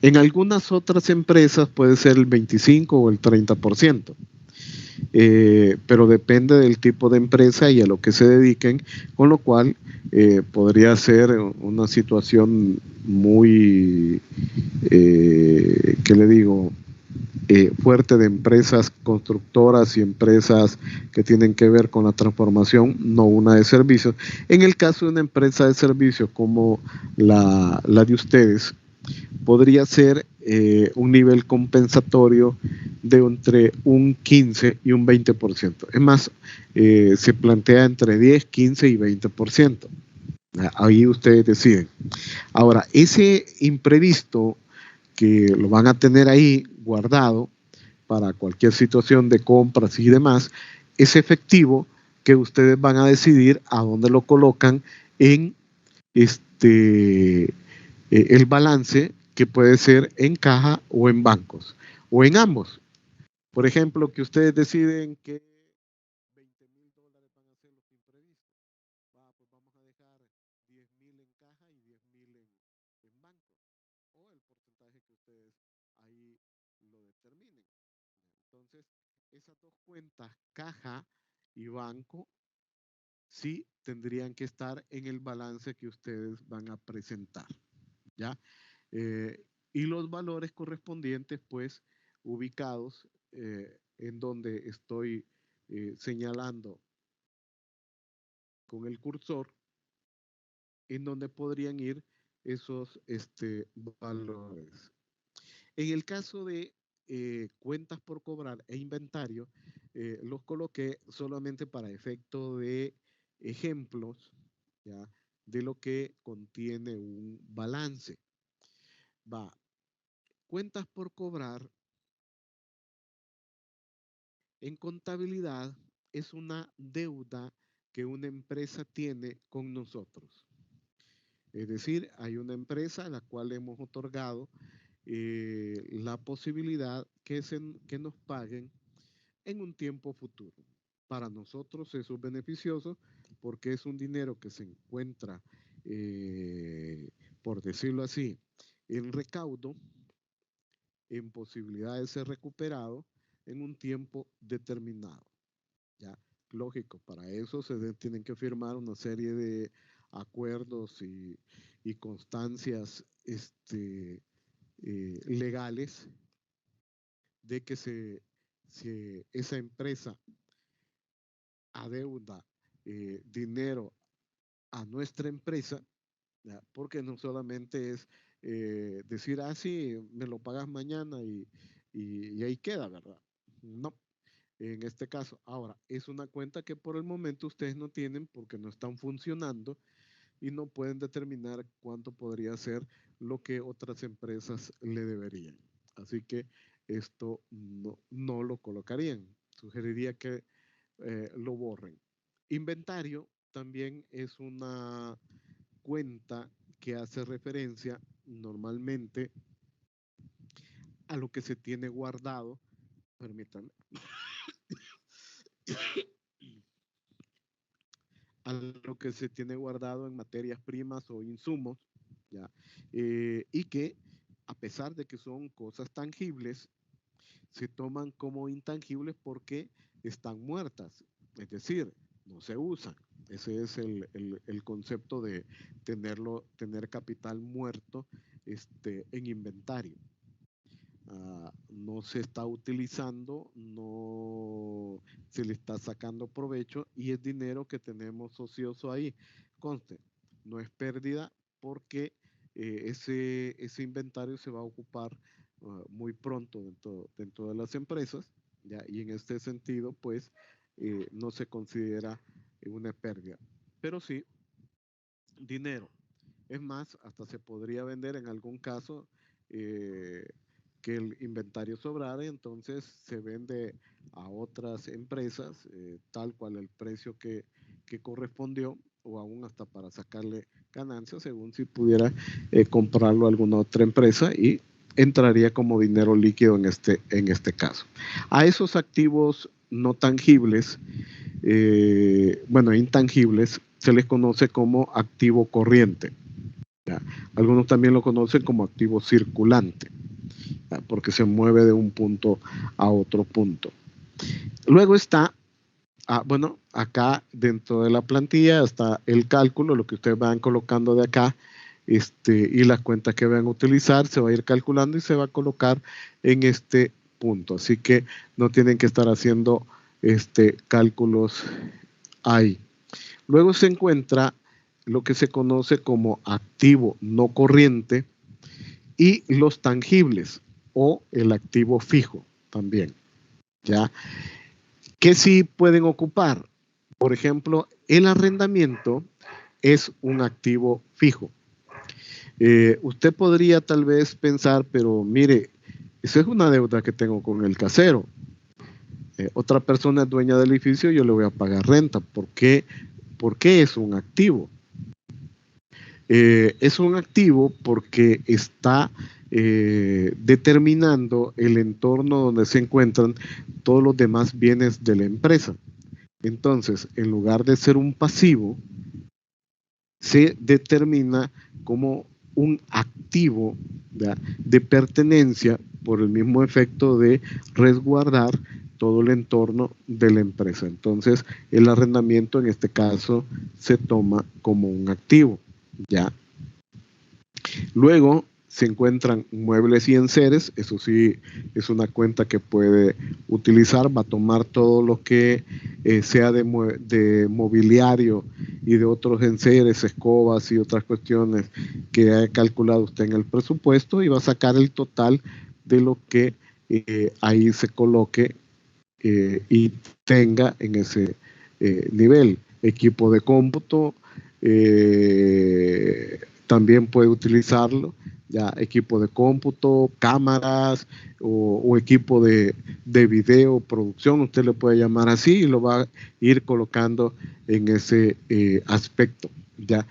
En algunas otras empresas puede ser el 25 o el 30%, pero depende del tipo de empresa y a lo que se dediquen, con lo cual podría ser una situación muy, ¿qué le digo?, fuerte de empresas constructoras y empresas que tienen que ver con la transformación, no una de servicios. En el caso de una empresa de servicios como la de ustedes, podría ser un nivel compensatorio de entre un 15 y un 20%. Es más, se plantea entre 10, 15 y 20%. Ahí ustedes deciden. Ahora, ese imprevisto que lo van a tener ahí guardado para cualquier situación de compras y demás, es efectivo que ustedes van a decidir a dónde lo colocan en el balance, que puede ser en caja o en bancos o en ambos. Por ejemplo, que ustedes deciden que $20,000 van a ser los imprevistos. Pues vamos a dejar 10,000 en caja y 10,000 en banco, o el porcentaje que ustedes ahí lo determinen. Entonces, esas dos cuentas, caja y banco, sí tendrían que estar en el balance que ustedes van a presentar, ¿ya? Y los valores correspondientes, pues, ubicados en donde estoy señalando con el cursor, en donde podrían ir esos valores. En el caso de cuentas por cobrar e inventario, los coloqué solamente para efecto de ejemplos, ¿ya?, de lo que contiene un balance. Va, cuentas por cobrar en contabilidad es una deuda que una empresa tiene con nosotros. Es decir, hay una empresa a la cual hemos otorgado la posibilidad que nos paguen en un tiempo futuro. Para nosotros eso es beneficioso porque es un dinero que se encuentra, por decirlo así, en recaudo, en posibilidad de ser recuperado en un tiempo determinado. ¿Ya? Lógico, para eso tienen que firmar una serie de acuerdos y constancias legales de que esa empresa adeuda dinero a nuestra empresa, ¿ya? Porque no solamente es decir, ah, sí, me lo pagas mañana y ahí queda, ¿verdad? No, en este caso. Ahora, es una cuenta que por el momento ustedes no tienen porque no están funcionando y no pueden determinar cuánto podría ser lo que otras empresas le deberían. Así que esto no lo colocarían. Sugeriría que lo borren. Inventario también es una cuenta que hace referencia normalmente a lo que se tiene guardado, permítanme, a lo que se tiene guardado en materias primas o insumos, ¿ya? Y que a pesar de que son cosas tangibles, se toman como intangibles porque están muertas, es decir, no se usan. Ese es el concepto de tener capital muerto en inventario. No se está utilizando, no se le está sacando provecho y es dinero que tenemos ocioso ahí. Conste, no es pérdida porque ese inventario se va a ocupar muy pronto dentro de las empresas, ¿ya? Y en este sentido, pues, no se considera una pérdida. Pero sí, dinero. Es más, hasta se podría vender en algún caso que el inventario sobrara y entonces se vende a otras empresas tal cual el precio que correspondió o aún hasta para sacarle ganancias según si pudiera comprarlo a alguna otra empresa y entraría como dinero líquido en este caso. A esos activos no tangibles, bueno, intangibles, se les conoce como activo corriente. ¿Ya? Algunos también lo conocen como activo circulante, ¿ya? Porque se mueve de un punto a otro punto. Luego está, bueno, acá dentro de la plantilla está el cálculo, lo que ustedes van colocando de acá, y las cuentas que van a utilizar, se va a ir calculando y se va a colocar en este punto. Así que no tienen que estar haciendo cálculos ahí. Luego se encuentra lo que se conoce como activo no corriente y los tangibles o el activo fijo también, ¿ya? ¿Qué sí pueden ocupar? Por ejemplo, el arrendamiento es un activo fijo. Usted podría tal vez pensar, pero mire, esa es una deuda que tengo con el casero. Otra persona es dueña del edificio, yo le voy a pagar renta. ¿Por qué es un activo? Es un activo porque está determinando el entorno donde se encuentran todos los demás bienes de la empresa. Entonces, en lugar de ser un pasivo, se determina como un activo de pertenencia por el mismo efecto de resguardar todo el entorno de la empresa. Entonces, el arrendamiento en este caso se toma como un activo, ¿ya? Luego se encuentran muebles y enseres, eso sí es una cuenta que puede utilizar, va a tomar todo lo que sea de mobiliario y de otros enseres, escobas y otras cuestiones que haya calculado usted en el presupuesto y va a sacar el total de lo que ahí se coloque y tenga en ese nivel. Equipo de cómputo, también puede utilizarlo, ya equipo de cómputo, cámaras o equipo de video, producción, usted le puede llamar así y lo va a ir colocando en ese aspecto. Ya,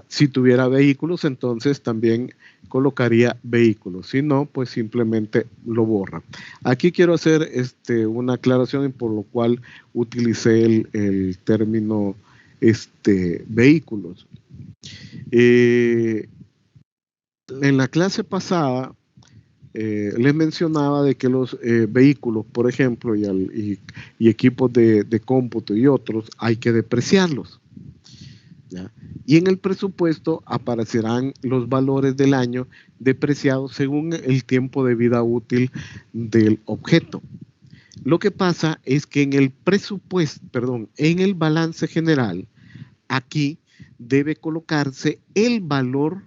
si tuviera vehículos, entonces también colocaría vehículos, si no, pues simplemente lo borra. Aquí quiero hacer una aclaración y por lo cual utilicé el término vehículos. En la clase pasada les mencionaba de que los vehículos, por ejemplo, y equipos de cómputo y otros, hay que depreciarlos, ¿ya? Y en el presupuesto aparecerán los valores del año depreciados según el tiempo de vida útil del objeto. Lo que pasa es que en el presupuesto, perdón, en el balance general, aquí debe colocarse el valor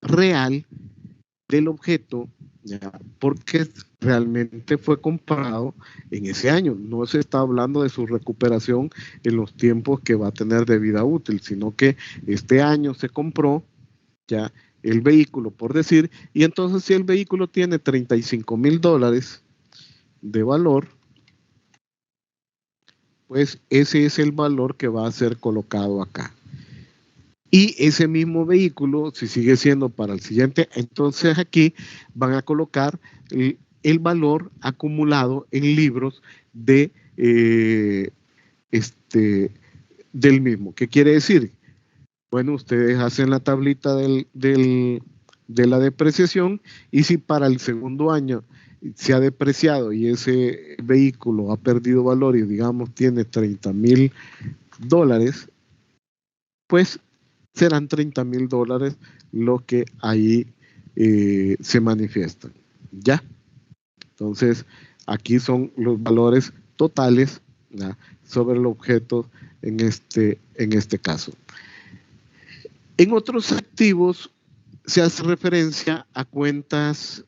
real del objeto, ¿ya? Porque realmente fue comprado en ese año. No se está hablando de su recuperación en los tiempos que va a tener de vida útil, sino que este año se compró ya el vehículo, por decir, y entonces si el vehículo tiene $35,000 de valor, pues ese es el valor que va a ser colocado acá. Y ese mismo vehículo, si sigue siendo para el siguiente, entonces aquí van a colocar el valor acumulado en libros de del mismo. ¿Qué quiere decir? Bueno, ustedes hacen la tablita de la depreciación, y si para el segundo año se ha depreciado y ese vehículo ha perdido valor y digamos tiene $30,000, pues serán $30,000 lo que ahí se manifiestan. ¿Ya? Entonces, aquí son los valores totales, ¿ya?, sobre el objeto en este caso. En otros activos se hace referencia a cuentas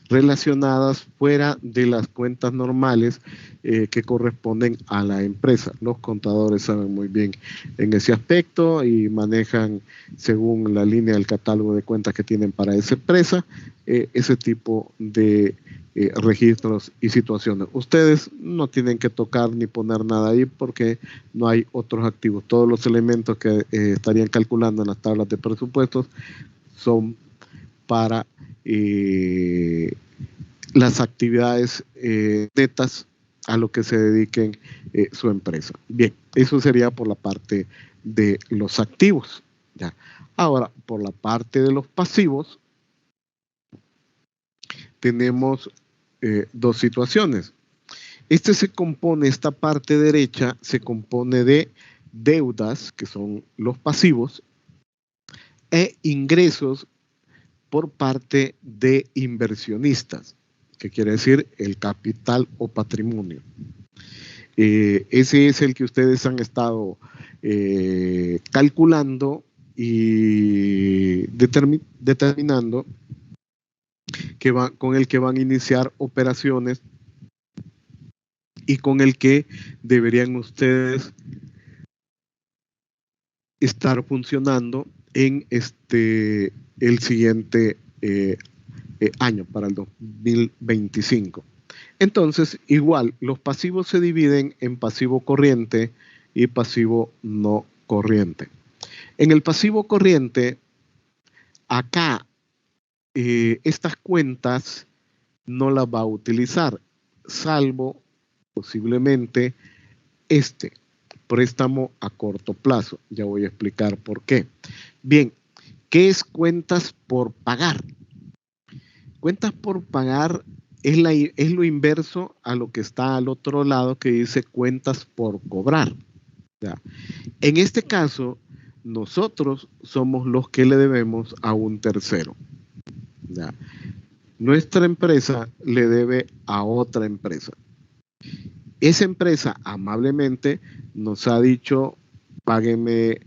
relacionadas fuera de las cuentas normales que corresponden a la empresa. Los contadores saben muy bien en ese aspecto y manejan, según la línea del catálogo de cuentas que tienen para esa empresa, ese tipo de registros y situaciones. Ustedes no tienen que tocar ni poner nada ahí porque no hay otros activos. Todos los elementos que estarían calculando en las tablas de presupuestos son para las actividades netas a lo que se dediquen su empresa. Bien, eso sería por la parte de los activos. ¿Ya? Ahora, por la parte de los pasivos, tenemos dos situaciones. Esta parte derecha se compone de deudas, que son los pasivos, e ingresos por parte de inversionistas, que quiere decir el capital o patrimonio. Ese es el que ustedes han estado calculando y determinando con el que van a iniciar operaciones y con el que deberían ustedes estar funcionando en el siguiente año, para el 2025. Entonces, igual, los pasivos se dividen en pasivo corriente y pasivo no corriente. En el pasivo corriente, acá, estas cuentas no las va a utilizar, salvo posiblemente préstamo a corto plazo. Ya voy a explicar por qué. Bien, ¿qué es cuentas por pagar? Cuentas por pagar es lo inverso a lo que está al otro lado, que dice cuentas por cobrar. ¿Ya? En este caso, nosotros somos los que le debemos a un tercero. ¿Ya? Nuestra empresa le debe a otra empresa. Esa empresa amablemente nos ha dicho: págueme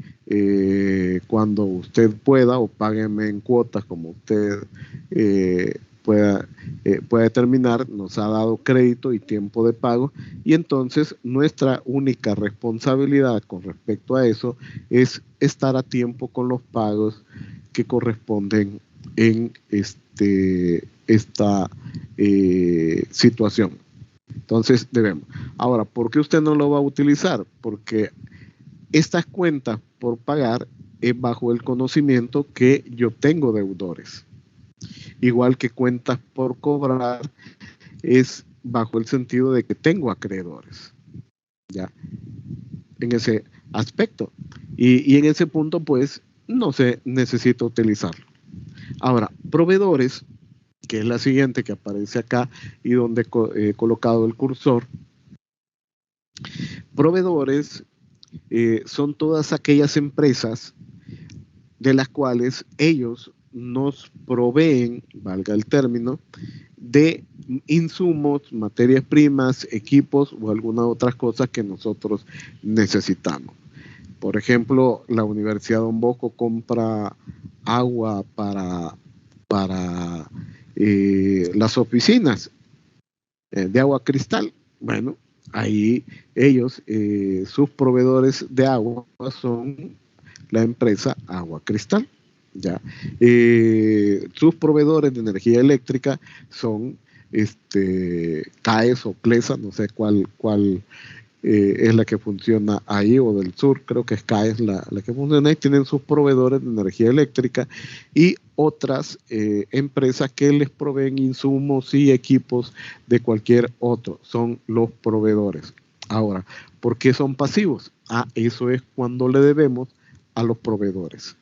cuando usted pueda, o págueme en cuotas como usted pueda determinar. Nos ha dado crédito y tiempo de pago, y entonces nuestra única responsabilidad con respecto a eso es estar a tiempo con los pagos que corresponden en esta situación. Entonces debemos. Ahora, ¿por qué usted no lo va a utilizar? Porque estas cuentas por pagar es bajo el conocimiento que yo tengo deudores. Igual que cuentas por cobrar es bajo el sentido de que tengo acreedores. ¿Ya? En ese aspecto. Y en ese punto, pues, no se necesita utilizarlo. Ahora, proveedores, que es la siguiente que aparece acá y donde he colocado el cursor. Proveedores son todas aquellas empresas de las cuales ellos nos proveen, valga el término, de insumos, materias primas, equipos o algunas otras cosas que nosotros necesitamos. Por ejemplo, la Universidad Don Bosco compra agua para las oficinas de agua cristal. Bueno, ahí ellos, sus proveedores de agua son la empresa Agua Cristal. ¿Ya? Sus proveedores de energía eléctrica son CAES o CLESA, no sé cuál es la que funciona ahí, o del sur, creo que es CAES la que funciona, y tienen sus proveedores de energía eléctrica y otras empresas que les proveen insumos y equipos de cualquier otro, son los proveedores. Ahora, ¿por qué son pasivos? Eso es cuando le debemos a los proveedores.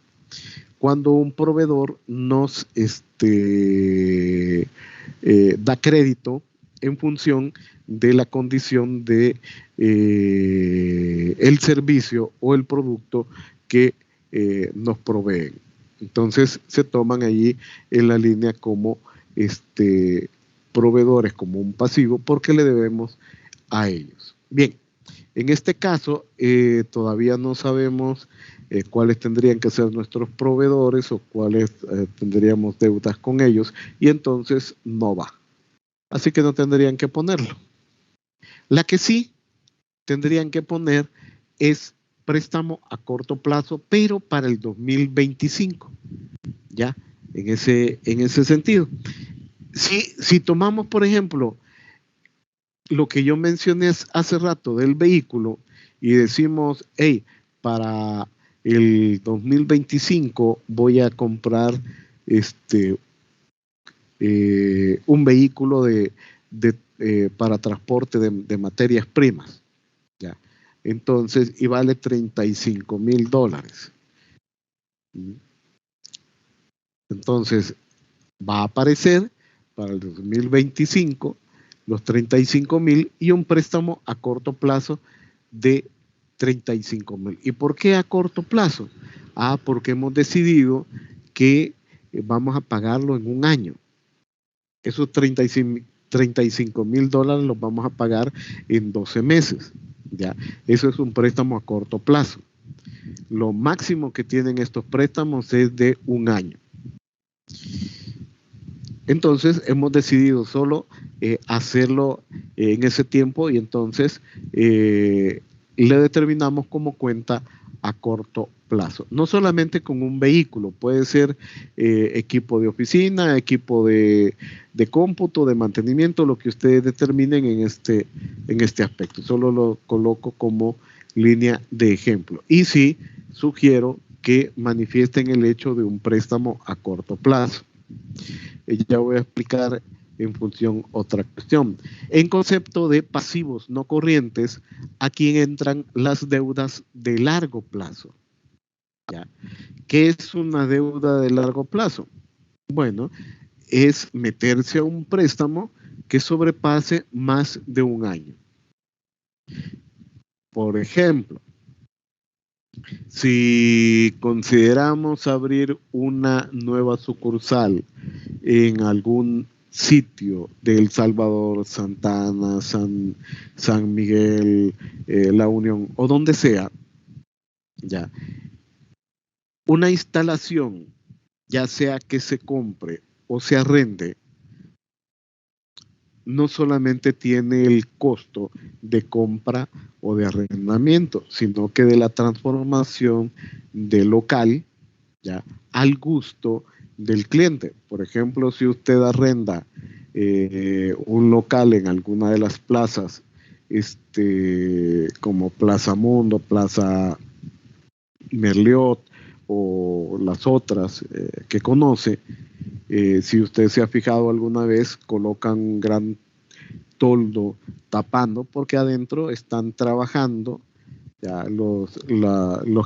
Cuando un proveedor nos da crédito en función de la condición de el servicio o el producto que nos proveen. Entonces se toman allí en la línea como proveedores, como un pasivo, porque le debemos a ellos. Bien, en este caso todavía no sabemos cuáles tendrían que ser nuestros proveedores o cuáles tendríamos deudas con ellos, y entonces no va. Así que no tendrían que ponerlo. La que sí tendrían que poner es préstamo a corto plazo, pero para el 2025, ¿ya? En ese sentido. Si tomamos, por ejemplo, lo que yo mencioné hace rato del vehículo y decimos, hey, para el 2025 voy a comprar un vehículo para transporte de materias primas, ¿ya? Entonces, y vale $35,000. Entonces, va a aparecer para el 2025 los 35,000 y un préstamo a corto plazo de 35,000. ¿Y por qué a corto plazo? Porque hemos decidido que vamos a pagarlo en un año. Esos $35,000 los vamos a pagar en 12 meses. ¿Ya? Eso es un préstamo a corto plazo. Lo máximo que tienen estos préstamos es de un año. Entonces hemos decidido solo hacerlo en ese tiempo, y entonces le determinamos como cuenta a corto plazo. No solamente con un vehículo, puede ser equipo de oficina, equipo de cómputo, de mantenimiento, lo que ustedes determinen en este aspecto. Solo lo coloco como línea de ejemplo. Y sí, sugiero que manifiesten el hecho de un préstamo a corto plazo. Ya voy a explicar en función otra cuestión. En concepto de pasivos no corrientes, aquí entran las deudas de largo plazo. ¿Ya? ¿Qué es una deuda de largo plazo? Bueno, es meterse a un préstamo que sobrepase más de un año. Por ejemplo, si consideramos abrir una nueva sucursal en algún sitio de El Salvador, Santa Ana, San Miguel, La Unión o donde sea, ya, una instalación, ya sea que se compre o se arrende, no solamente tiene el costo de compra o de arrendamiento, sino que de la transformación del local, ¿ya?, al gusto del cliente. Por ejemplo, si usted arrenda un local en alguna de las plazas, como Plaza Mundo, Plaza Merliot o las otras que conoce, si usted se ha fijado alguna vez, colocan un gran toldo tapando, porque adentro están trabajando, ya los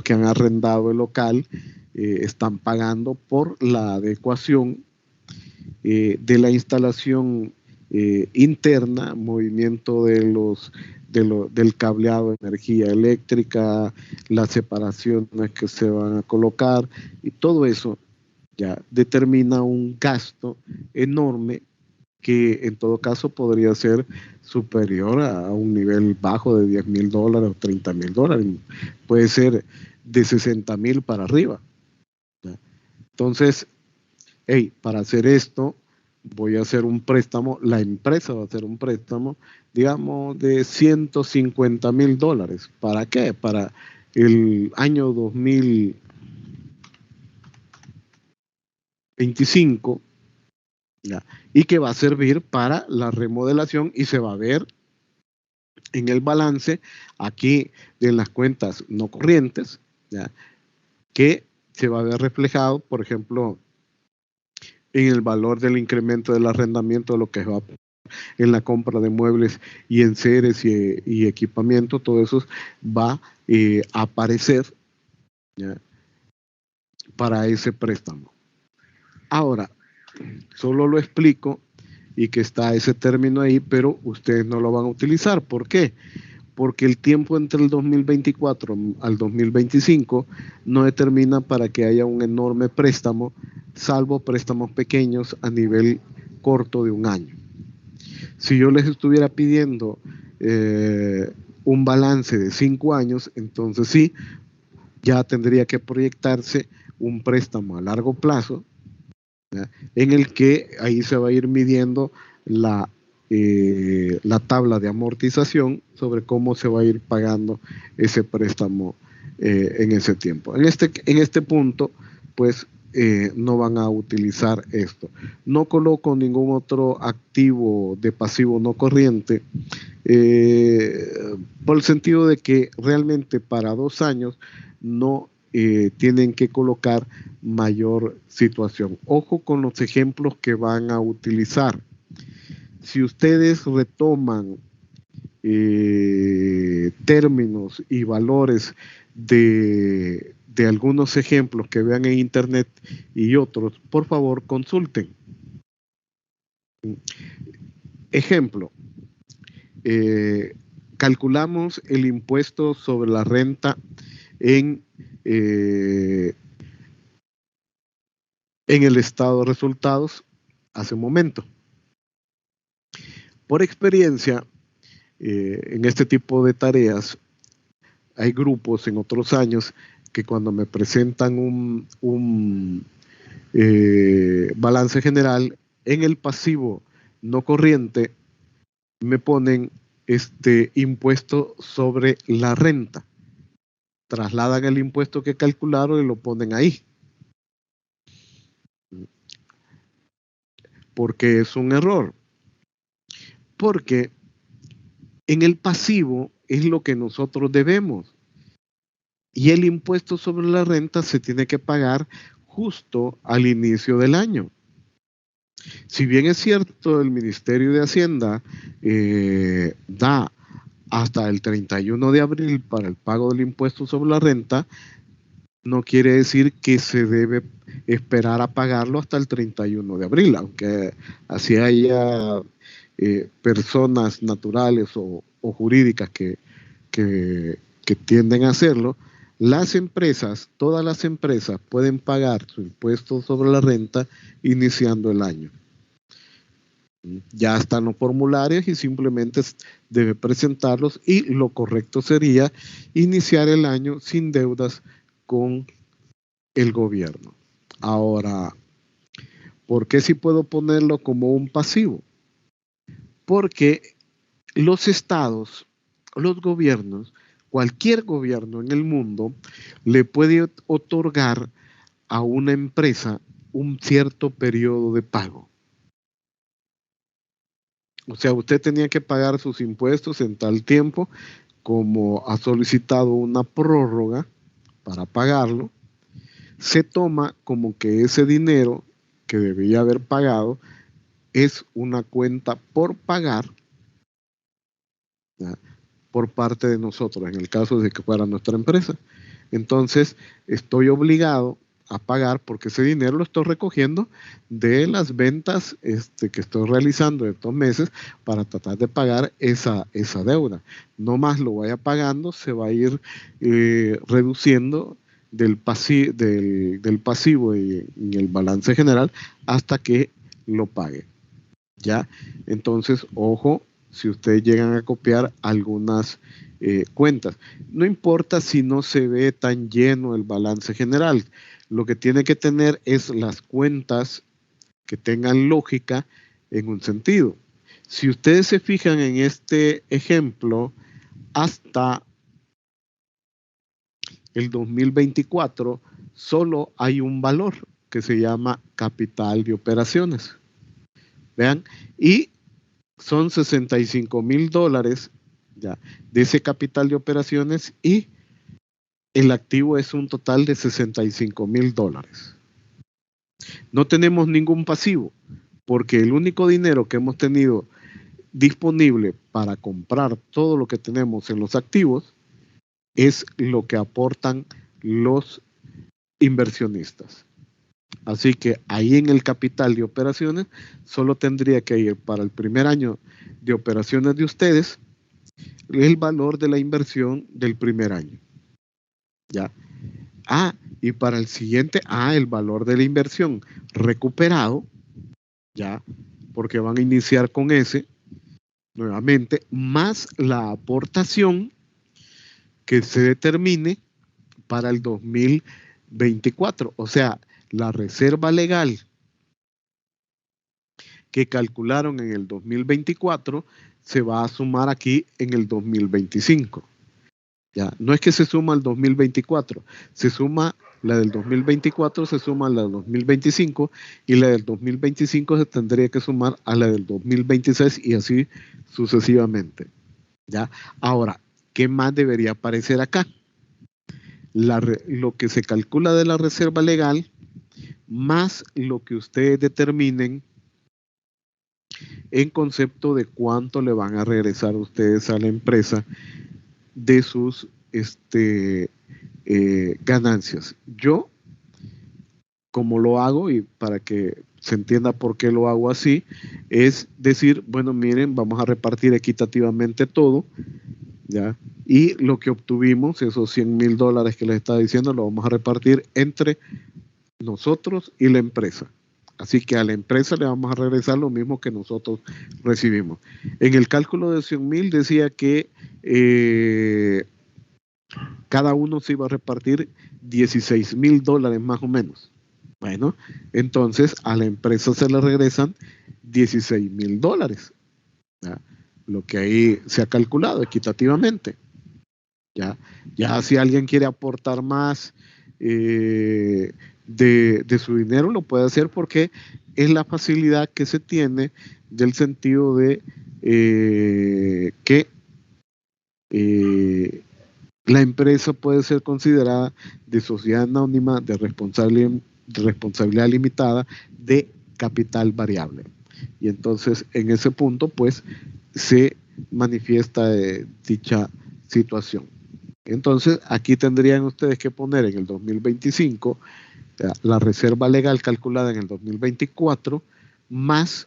que han arrendado el local están pagando por la adecuación de la instalación interna, movimiento del cableado de energía eléctrica, las separaciones que se van a colocar, y todo eso ya determina un gasto enorme que en todo caso podría ser superior a un nivel bajo de $10,000 o $30,000. Puede ser de 60,000 para arriba. ¿Ya? Entonces, hey, para hacer esto, voy a hacer un préstamo, la empresa va a hacer un préstamo, digamos, de $150,000. ¿Para qué? Para el año 2025, ¿ya? Y que va a servir para la remodelación y se va a ver en el balance aquí en las cuentas no corrientes, ¿ya? Que se va a ver reflejado, por ejemplo, en el valor del incremento del arrendamiento, de lo que va en la compra de muebles y enseres y equipamiento, todo eso va a aparecer, ¿ya? Para ese préstamo. Ahora, solo lo explico y que está ese término ahí, pero ustedes no lo van a utilizar. ¿Por qué? Porque el tiempo entre el 2024 al 2025 no determina para que haya un enorme préstamo, salvo préstamos pequeños a nivel corto de un año. Si yo les estuviera pidiendo un balance de 5 años, entonces sí, ya tendría que proyectarse un préstamo a largo plazo, ¿ya? En el que ahí se va a ir midiendo la tabla de amortización sobre cómo se va a ir pagando ese préstamo en ese tiempo. En este punto, pues no van a utilizar esto. No coloco ningún otro activo de pasivo no corriente por el sentido de que realmente para 2 años no tienen que colocar mayor situación. Ojo con los ejemplos que van a utilizar. Si ustedes retoman términos y valores de algunos ejemplos que vean en internet y otros, por favor consulten. Ejemplo, calculamos el impuesto sobre la renta en el estado de resultados hace un momento. Por experiencia, en este tipo de tareas, hay grupos en otros años que cuando me presentan un balance general, en el pasivo no corriente me ponen impuesto sobre la renta. Trasladan el impuesto que calcularon y lo ponen ahí. ¿Por qué es un error? Porque en el pasivo es lo que nosotros debemos. Y el impuesto sobre la renta se tiene que pagar justo al inicio del año. Si bien es cierto, el Ministerio de Hacienda da hasta el 31 de abril para el pago del impuesto sobre la renta, no quiere decir que se debe esperar a pagarlo hasta el 31 de abril, aunque así haya personas naturales o jurídicas que tienden a hacerlo. Las empresas, todas las empresas pueden pagar su impuesto sobre la renta iniciando el año. Ya están los formularios y simplemente debe presentarlos, y lo correcto sería iniciar el año sin deudas con el gobierno. Ahora, ¿por qué sí puedo ponerlo como un pasivo? Porque los estados, los gobiernos, cualquier gobierno en el mundo le puede otorgar a una empresa un cierto periodo de pago. O sea, usted tenía que pagar sus impuestos en tal tiempo, como ha solicitado una prórroga para pagarlo, se toma como que ese dinero que debía haber pagado es una cuenta por pagar, ¿ya?, por parte de nosotros, en el caso de que fuera nuestra empresa. Entonces, estoy obligado a pagar porque ese dinero lo estoy recogiendo de las ventas que estoy realizando de estos meses para tratar de pagar esa deuda. No más lo vaya pagando, se va a ir reduciendo del pasivo y el balance general hasta que lo pague. ¿ya? Entonces, ojo, si ustedes llegan a copiar algunas cuentas. No importa si no se ve tan lleno el balance general. Lo que tiene que tener es las cuentas que tengan lógica en un sentido. Si ustedes se fijan en este ejemplo, hasta el 2024 solo hay un valor que se llama capital de operaciones. Vean, y son $65,000 ya, de ese capital de operaciones, y el activo es un total de $65,000. No tenemos ningún pasivo, porque el único dinero que hemos tenido disponible para comprar todo lo que tenemos en los activos es lo que aportan los inversionistas. Así que ahí en el capital de operaciones solo tendría que ir para el primer año de operaciones de ustedes el valor de la inversión del primer año. ¿Ya? Y para el siguiente, el valor de la inversión recuperado, ¿ya? Porque van a iniciar con ese, nuevamente, más la aportación que se determine para el 2024. O sea, la reserva legal que calcularon en el 2024 se va a sumar aquí en el 2025. Ya, no es que se suma al 2024, se suma la del 2024, se suma a la del 2025, y la del 2025 se tendría que sumar a la del 2026 y así sucesivamente. ¿Ya? Ahora, ¿qué más debería aparecer acá? Lo que se calcula de la reserva legal más lo que ustedes determinen en concepto de cuánto le van a regresar ustedes a la empresa de sus ganancias. Yo, como lo hago, y para que se entienda por qué lo hago así, es decir, bueno, miren, vamos a repartir equitativamente todo, ¿ya? Y lo que obtuvimos, esos $100,000 que les estaba diciendo, lo vamos a repartir entre nosotros y la empresa. Así que a la empresa le vamos a regresar lo mismo que nosotros recibimos. En el cálculo de 100,000 decía que cada uno se iba a repartir $16,000 más o menos. Bueno, entonces a la empresa se le regresan $16,000. ¿Ya? Lo que ahí se ha calculado equitativamente. Ya si alguien quiere aportar más de su dinero, lo puede hacer, porque es la facilidad que se tiene, del sentido de que la empresa puede ser considerada de sociedad anónima de responsabilidad limitada de capital variable. Y entonces en ese punto pues se manifiesta dicha situación. Entonces aquí tendrían ustedes que poner en el 2025 la reserva legal calculada en el 2024 más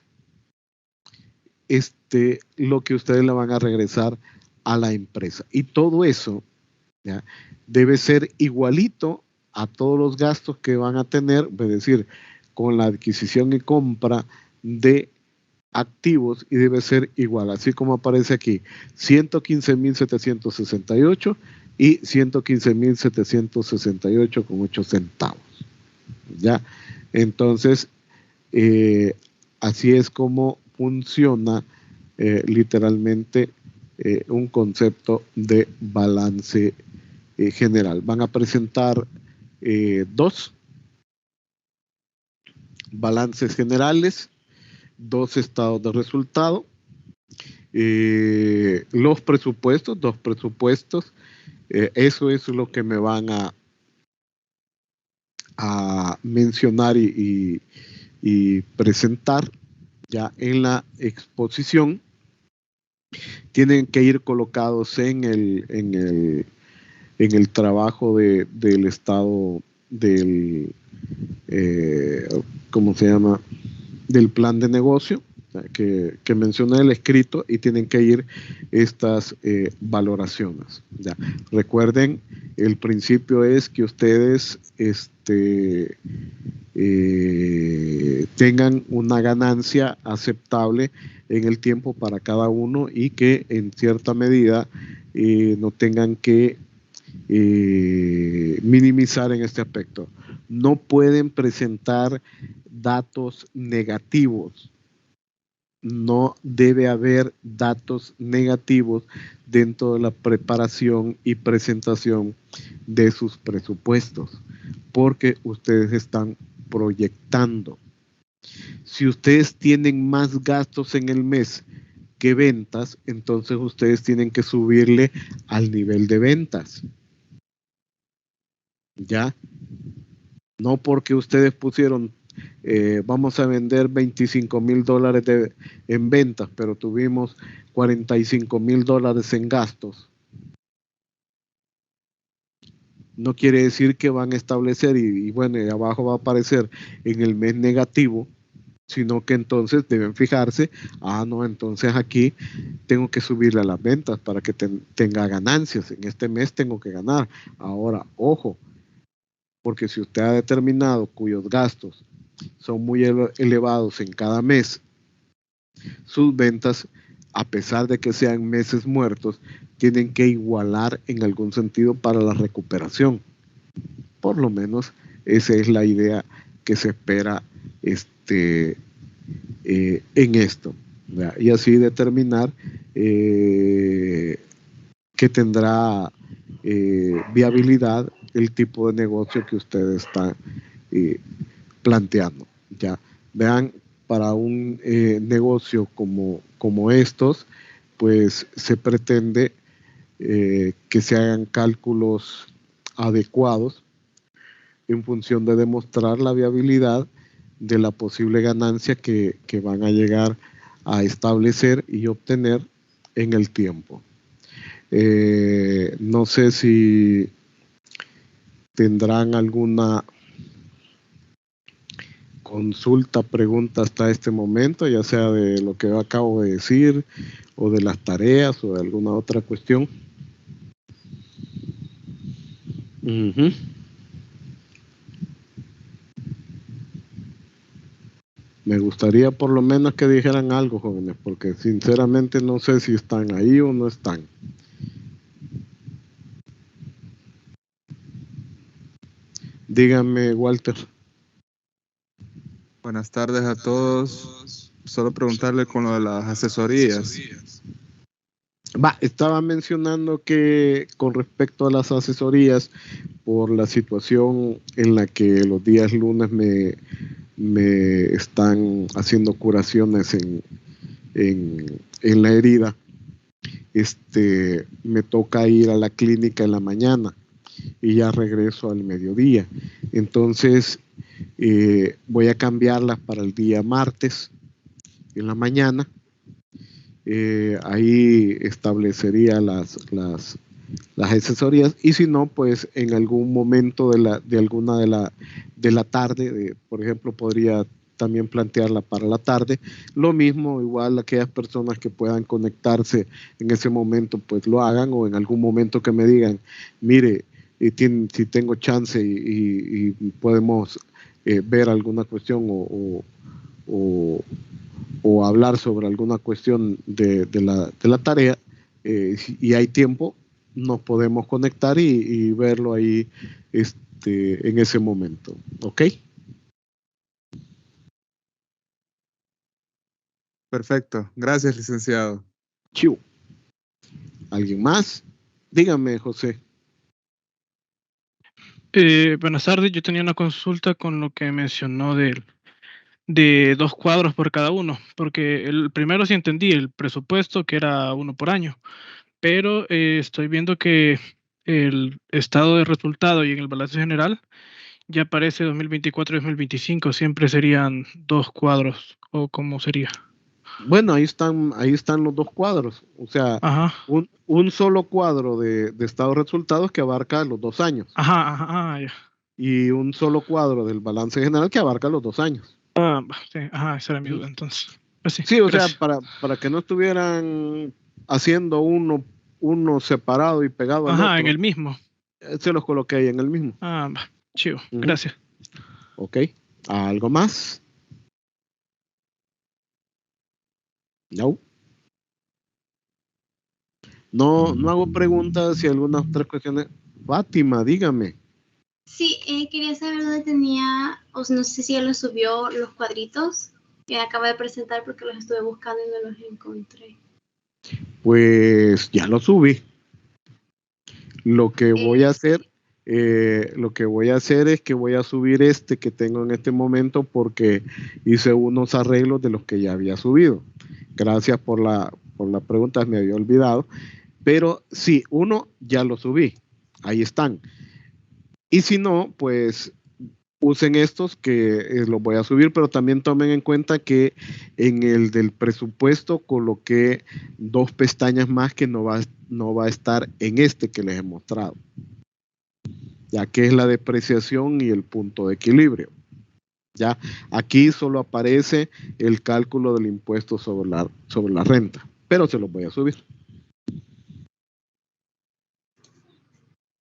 lo que ustedes le van a regresar a la empresa. Y todo eso, ¿ya?, debe ser igualito a todos los gastos que van a tener, es decir, con la adquisición y compra de activos, y debe ser igual, así como aparece aquí, 115,768 y 115,768,8 centavos. ¿Ya? Entonces, así es como funciona literalmente un concepto de balance general. Van a presentar dos balances generales, dos estados de resultado, dos presupuestos. Eso es lo que me van a mencionar y presentar ya en la exposición. Tienen que ir colocados en el trabajo del estado del ¿cómo se llama? Del plan de negocio que mencioné, el escrito, y tienen que ir estas valoraciones. Ya. Recuerden, el principio es que ustedes tengan una ganancia aceptable en el tiempo para cada uno y que en cierta medida no tengan que minimizar en este aspecto. No pueden presentar datos negativos. No debe haber datos negativos dentro de la preparación y presentación de sus presupuestos, porque ustedes están proyectando. Si ustedes tienen más gastos en el mes que ventas, entonces ustedes tienen que subirle al nivel de ventas. ¿Ya? No porque ustedes pusieron vamos a vender $25,000 en ventas, pero tuvimos $45,000 en gastos. No quiere decir que van a establecer y bueno, y abajo va a aparecer en el mes negativo, sino que entonces deben fijarse, no, entonces aquí tengo que subirle a las ventas para que tenga ganancias. En este mes tengo que ganar. Ahora, ojo, porque si usted ha determinado cuyos gastos son muy elevados en cada mes, sus ventas, a pesar de que sean meses muertos, tienen que igualar en algún sentido para la recuperación. Por lo menos esa es la idea que se espera en esto, ¿verdad? Y así determinar que tendrá viabilidad el tipo de negocio que ustedes están planteando. Ya vean, para un negocio como estos, pues se pretende que se hagan cálculos adecuados en función de demostrar la viabilidad de la posible ganancia que van a llegar a establecer y obtener en el tiempo. No sé si tendrán alguna consulta, pregunta hasta este momento, ya sea de lo que acabo de decir, o de las tareas, o de alguna otra cuestión. Me gustaría por lo menos que dijeran algo, jóvenes, porque sinceramente no sé si están ahí o no están. Díganme, Walter. Buenas tardes a todos. Solo preguntarle con lo de las asesorías. Estaba mencionando que con respecto a las asesorías, por la situación en la que los días lunes me están haciendo curaciones en la herida, me toca ir a la clínica en la mañana y ya regreso al mediodía. Entonces voy a cambiarlas para el día martes en la mañana. Ahí establecería las asesorías, y si no, pues en algún momento de alguna de la tarde, por ejemplo, podría también plantearla para la tarde. Lo mismo, igual aquellas personas que puedan conectarse en ese momento, pues lo hagan, o en algún momento que me digan, mire, si tengo chance y podemos ver alguna cuestión o hablar sobre alguna cuestión de la tarea, y hay tiempo, nos podemos conectar y verlo ahí en ese momento. ¿Ok? Perfecto. Gracias, licenciado. Chiu. ¿Alguien más? Dígame, José. Buenas tardes, yo tenía una consulta con lo que mencionó de 2 cuadros por cada uno, porque el primero sí entendí, el presupuesto que era 1 por año, pero estoy viendo que el estado de resultado y en el balance general ya aparece 2024 y 2025, siempre serían 2 cuadros, ¿o cómo sería? Bueno, ahí están los 2 cuadros, o sea, un solo cuadro de estado de resultados que abarca los 2 años. Ya. Y un solo cuadro del balance general que abarca los 2 años. Sí, esa era mi duda, entonces. Pues sí, o gracias. Sea, para que no estuvieran haciendo uno separado y pegado al otro. En el mismo. Se los coloqué ahí en el mismo. Chivo, gracias. Ok. ¿Algo más? No. No hago preguntas y algunas otras cuestiones. Fátima, dígame. Sí, quería saber dónde tenía, o no sé si ya lo subió, los cuadritos que acaba de presentar porque los estuve buscando y no los encontré. Pues ya lo subí. Lo que voy a hacer es que voy a subir este que tengo en este momento porque hice unos arreglos de los que ya había subido. Gracias por la pregunta, me había olvidado. Pero sí, uno ya lo subí. Ahí están. Y si no, pues usen estos que los voy a subir, pero también tomen en cuenta que en el del presupuesto coloqué 2 pestañas más que no va a estar en este que les he mostrado, ya que es la depreciación y el punto de equilibrio. Ya aquí solo aparece el cálculo del impuesto sobre la renta, pero se los voy a subir.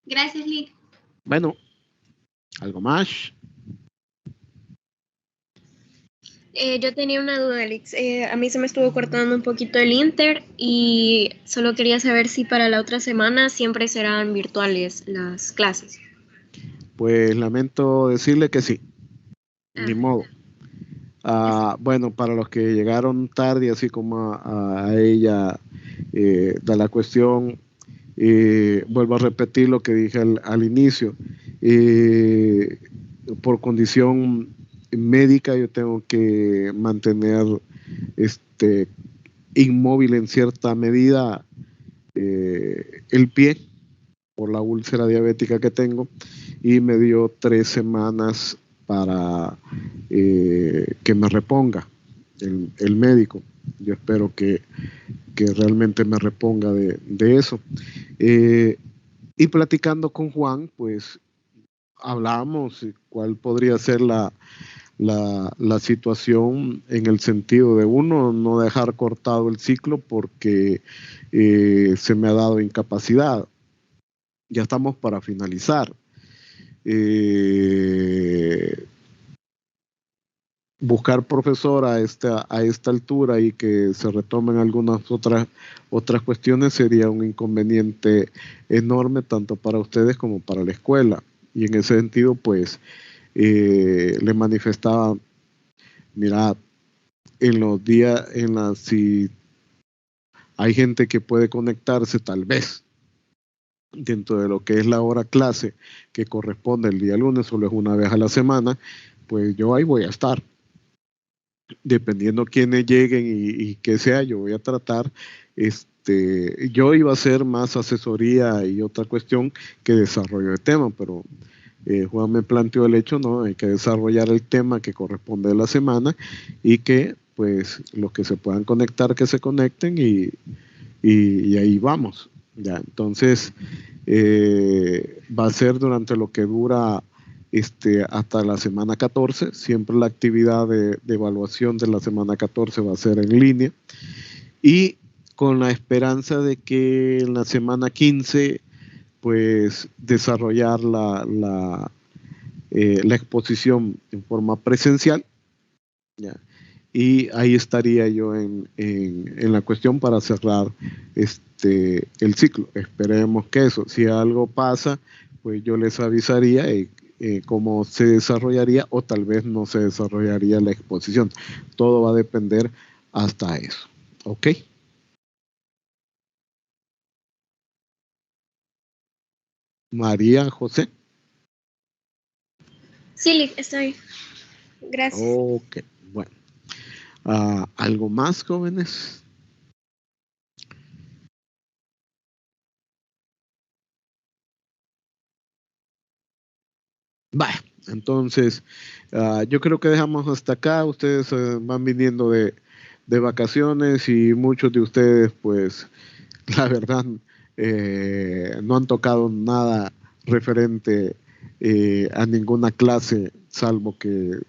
Gracias, Lick. Bueno, ¿algo más? Yo tenía una duda, Alex. A mí se me estuvo cortando un poquito el Inter y solo quería saber si para la otra semana siempre serán virtuales las clases. Pues lamento decirle que sí, ni modo. Bueno, para los que llegaron tarde, así como a ella, da la cuestión, vuelvo a repetir lo que dije al inicio. Por condición médica yo tengo que mantener inmóvil en cierta medida el pie por la úlcera diabética que tengo y me dio 3 semanas para que me reponga el médico. Yo espero que realmente me reponga de eso. Y platicando con Juan, pues hablamos cuál podría ser la situación en el sentido de uno, no dejar cortado el ciclo porque se me ha dado incapacidad. Ya estamos para finalizar. Buscar profesor a esta altura y que se retomen algunas otras cuestiones sería un inconveniente enorme tanto para ustedes como para la escuela. Y en ese sentido, pues, le manifestaba, mira, si hay gente que puede conectarse, tal vez, dentro de lo que es la hora clase que corresponde el día lunes, solo es una vez a la semana, pues yo ahí voy a estar. Dependiendo quiénes lleguen y qué sea, yo voy a tratar, yo iba a hacer más asesoría y otra cuestión que desarrollo de tema, pero Juan me planteó el hecho, ¿no? Hay que desarrollar el tema que corresponde a la semana y que pues los que se puedan conectar, que se conecten y ahí vamos. Ya, entonces va a ser durante lo que dura hasta la semana 14. Siempre la actividad de evaluación de la semana 14 va a ser en línea y con la esperanza de que en la semana 15 pues desarrollar la exposición en forma presencial, ¿ya? Y ahí estaría yo en la cuestión para cerrar el ciclo. Esperemos que eso, si algo pasa, pues yo les avisaría cómo se desarrollaría o tal vez no se desarrollaría la exposición. Todo va a depender hasta eso. ¿Ok? María José. Sí, estoy. Gracias. Ok, bueno. ¿Algo más, jóvenes? Vaya, entonces yo creo que dejamos hasta acá. Ustedes van viniendo de vacaciones y muchos de ustedes, pues, la verdad, no han tocado nada referente a ninguna clase, salvo que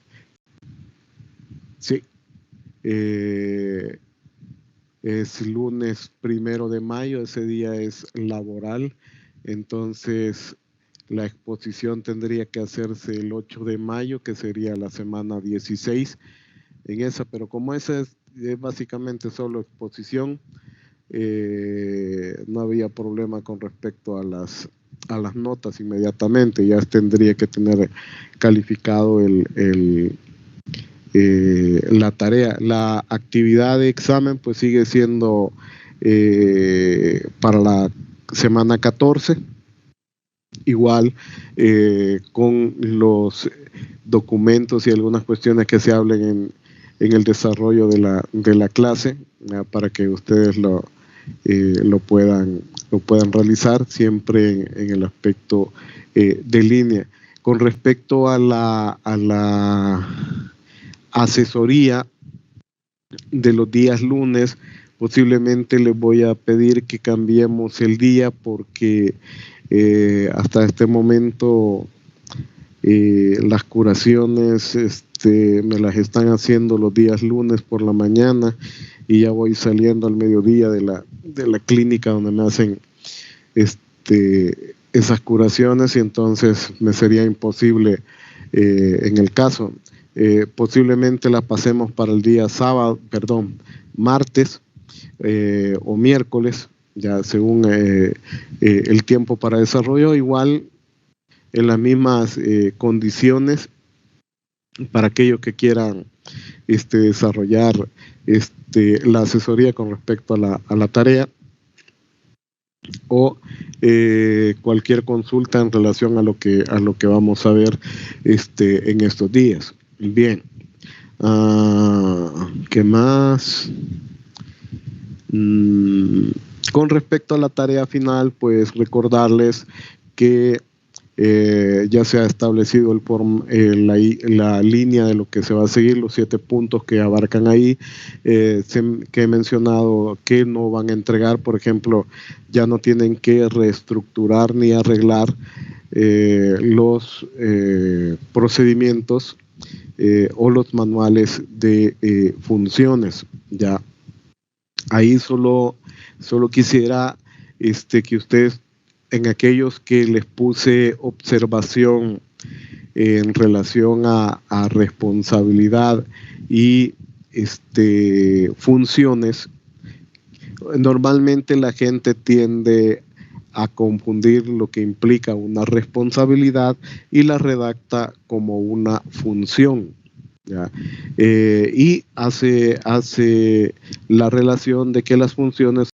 sí, es lunes 1 de mayo, ese día es laboral, entonces La exposición tendría que hacerse el 8 de mayo, que sería la semana 16 en esa, pero como esa es básicamente solo exposición, no había problema con respecto a las notas inmediatamente. Ya tendría que tener calificado la tarea. La actividad de examen pues sigue siendo para la semana 14, igual con los documentos y algunas cuestiones que se hablen en el desarrollo de la clase, para que ustedes lo puedan realizar siempre en el aspecto de línea. Con respecto a la asesoría de los días lunes, posiblemente les voy a pedir que cambiemos el día, porque hasta este momento las curaciones me las están haciendo los días lunes por la mañana, y ya voy saliendo al mediodía de la clínica donde me hacen esas curaciones, y entonces me sería imposible en el caso. Posiblemente la pasemos para el día martes o miércoles, ya según el tiempo para desarrollo, igual en las mismas condiciones para aquellos que quieran desarrollar la asesoría con respecto a la tarea, o cualquier consulta en relación a lo que vamos a ver en estos días. Bien, ¿qué más? Con respecto a la tarea final, pues recordarles que ya se ha establecido la línea de lo que se va a seguir, los 7 puntos que abarcan ahí, que he mencionado que no van a entregar. Por ejemplo, ya no tienen que reestructurar ni arreglar los procedimientos o los manuales de funciones. Ya ahí solo quisiera que ustedes, en aquellos que les puse observación en relación a responsabilidad y funciones, normalmente la gente tiende a confundir lo que implica una responsabilidad y la redacta como una función, ¿ya? Y hace la relación de que las funciones